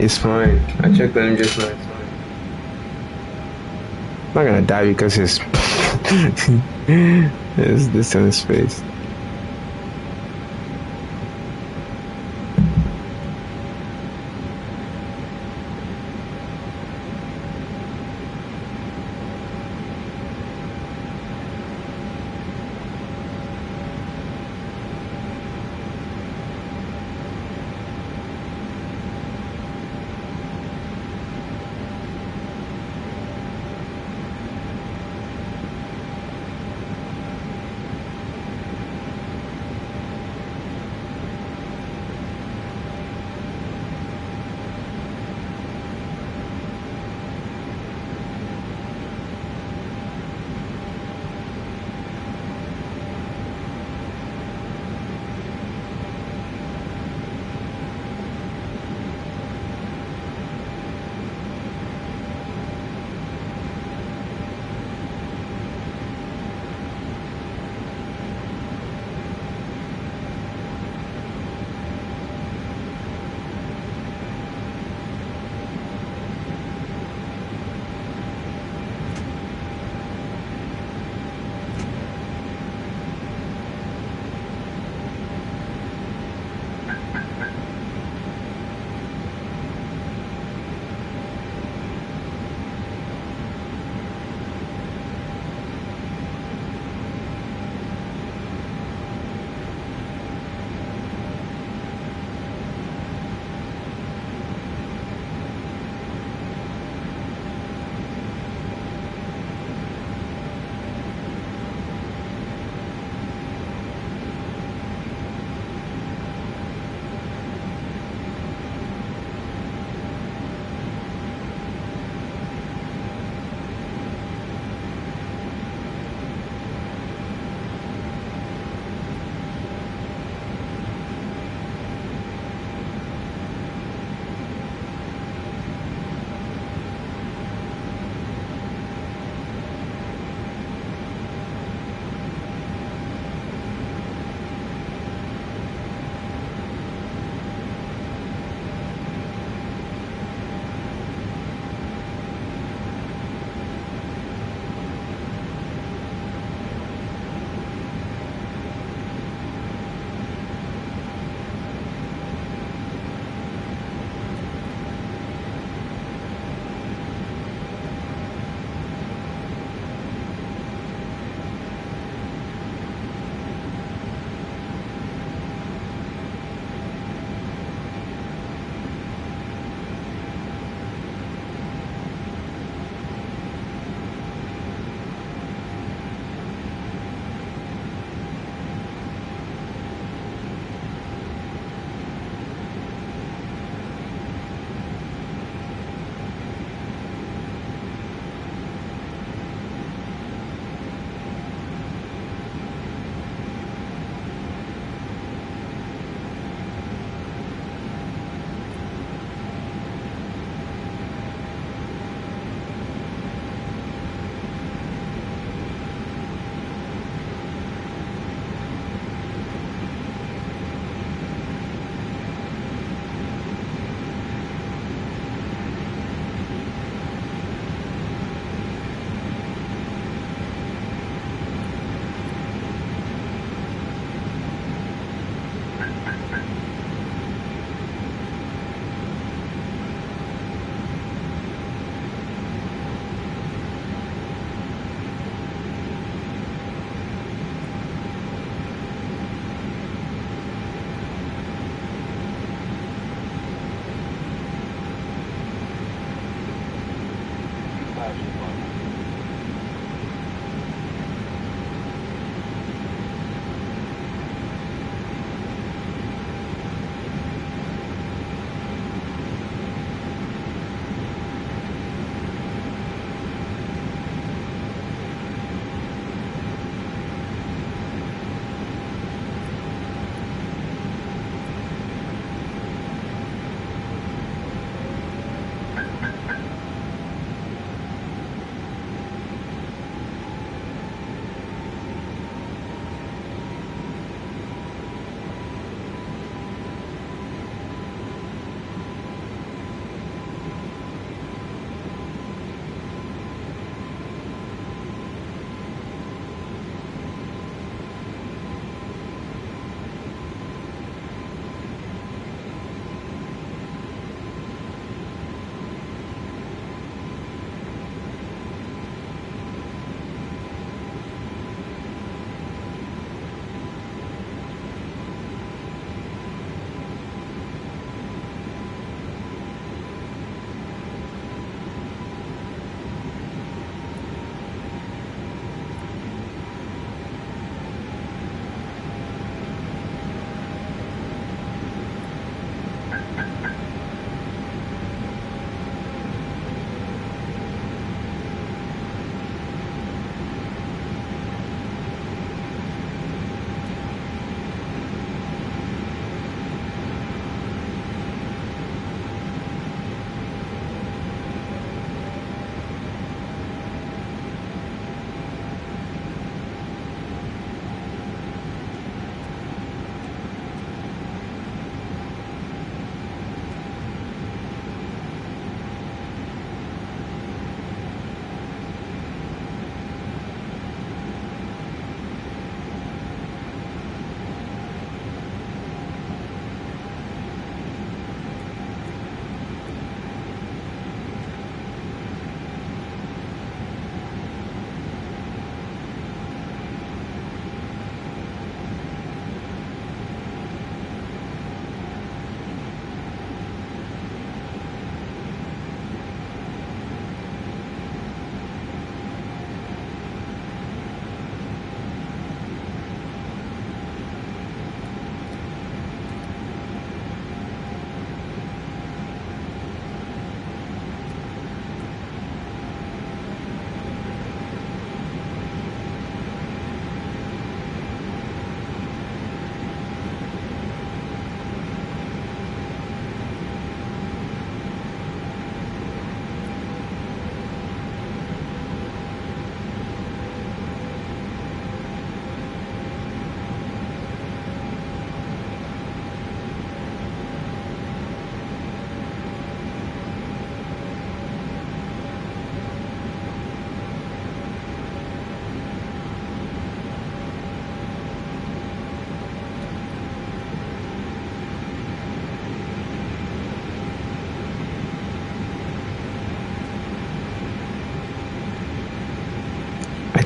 It's fine. I checked on him just now. It's fine. I'm not gonna die because his there's this in his face.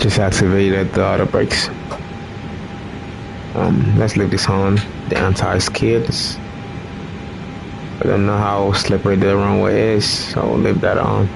just activated the auto brakes. Let's leave this on the anti-skids. I don't know how slippery the runway is, so we'll leave that on.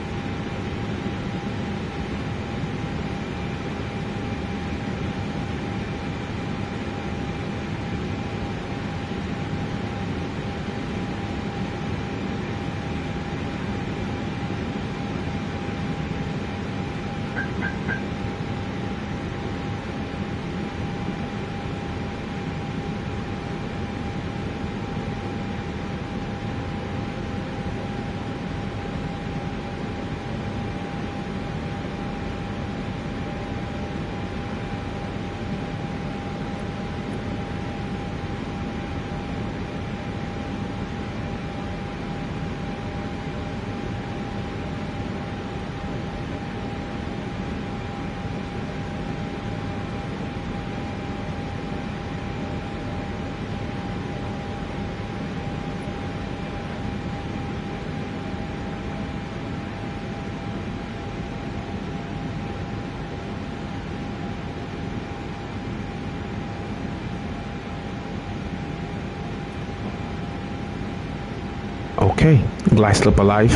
Okay, glide slope alive.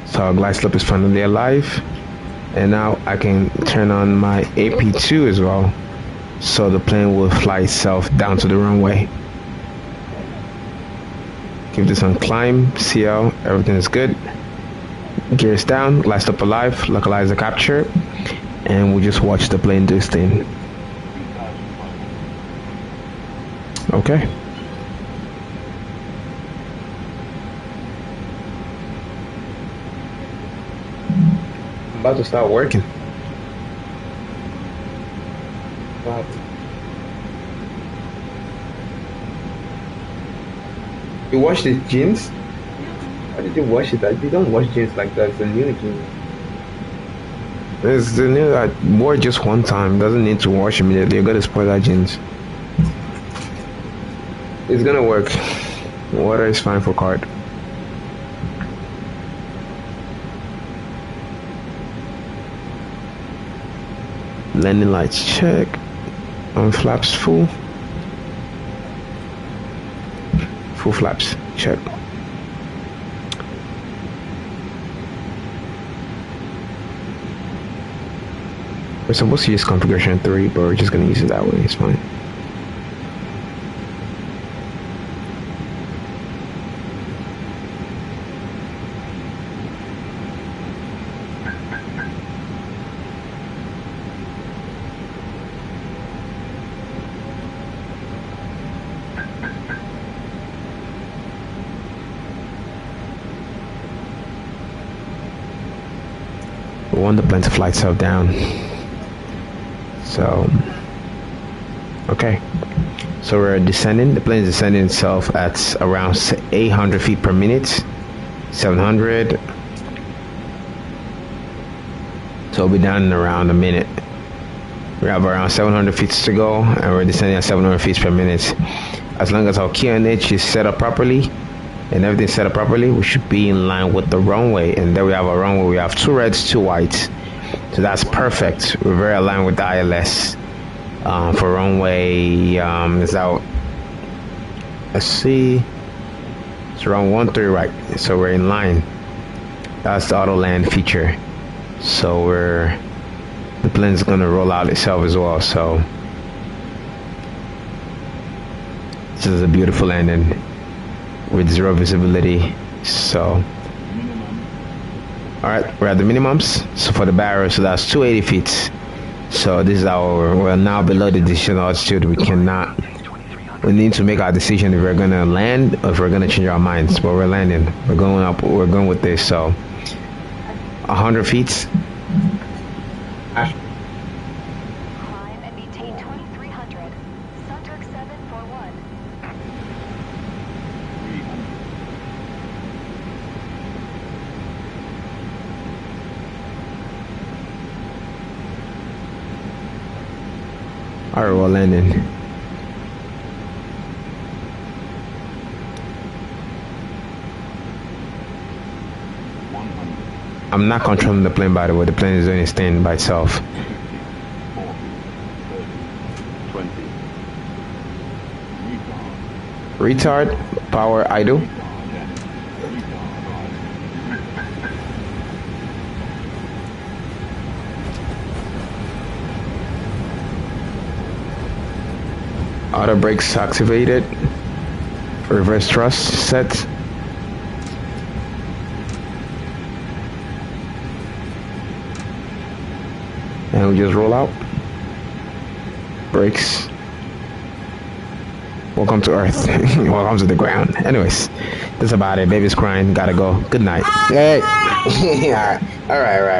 So our glide slope is finally alive. And now I can turn on my AP2 as well. So the plane will fly itself down to the runway. Give this on climb, CL, everything is good. Gears down, glide slope alive, localizer capture. And we'll just watch the plane do its thing. Okay. About to start working. Wow. You wash the jeans? Why did you wash it? You don't wash jeans like that. It's a new jeans. It's the new. I wore it just one time. Doesn't need to wash immediately. You're gonna spoil that jeans. It's gonna work. Water is fine for card. Landing lights check. On flaps full. Full flaps check. We're supposed to use configuration 3, but we're just gonna use it that way. It's fine. We want the plane to fly itself down. So, okay. So we're descending. The plane is descending itself at around 800 feet per minute. 700. So we'll be down in around a minute. We have around 700 feet to go, and we're descending at 700 feet per minute. As long as our QNH is set up properly, and everything's set up properly, we should be in line with the runway. And there we have a runway. We have 2 reds, 2 whites. So that's perfect. We're very aligned with the ILS. For runway is out. Let's see. It's around 13 right. So we're in line. That's the auto land feature. So the plane's gonna roll out itself as well. So this is a beautiful landing with 0 visibility. So all right, we're at the minimums. So for the barrier, so that's 280 feet. So this is we're now below the decision altitude. We need to make our decision if we're gonna land or if we're gonna change our minds. But we're landing. We're going up. We're going with this. So 100 feet. Climb and maintain 2300. Sunturk 741. All right, we're landing. I'm not controlling the plane, by the way. The plane is doing its thing by itself. 20. Retard, power idle. Auto brakes activated. Reverse thrust set. And we just roll out. Brakes. Welcome to Earth. Welcome to the ground. Anyways, that's about it. Baby's crying. Gotta go. Good night. Hey. All right.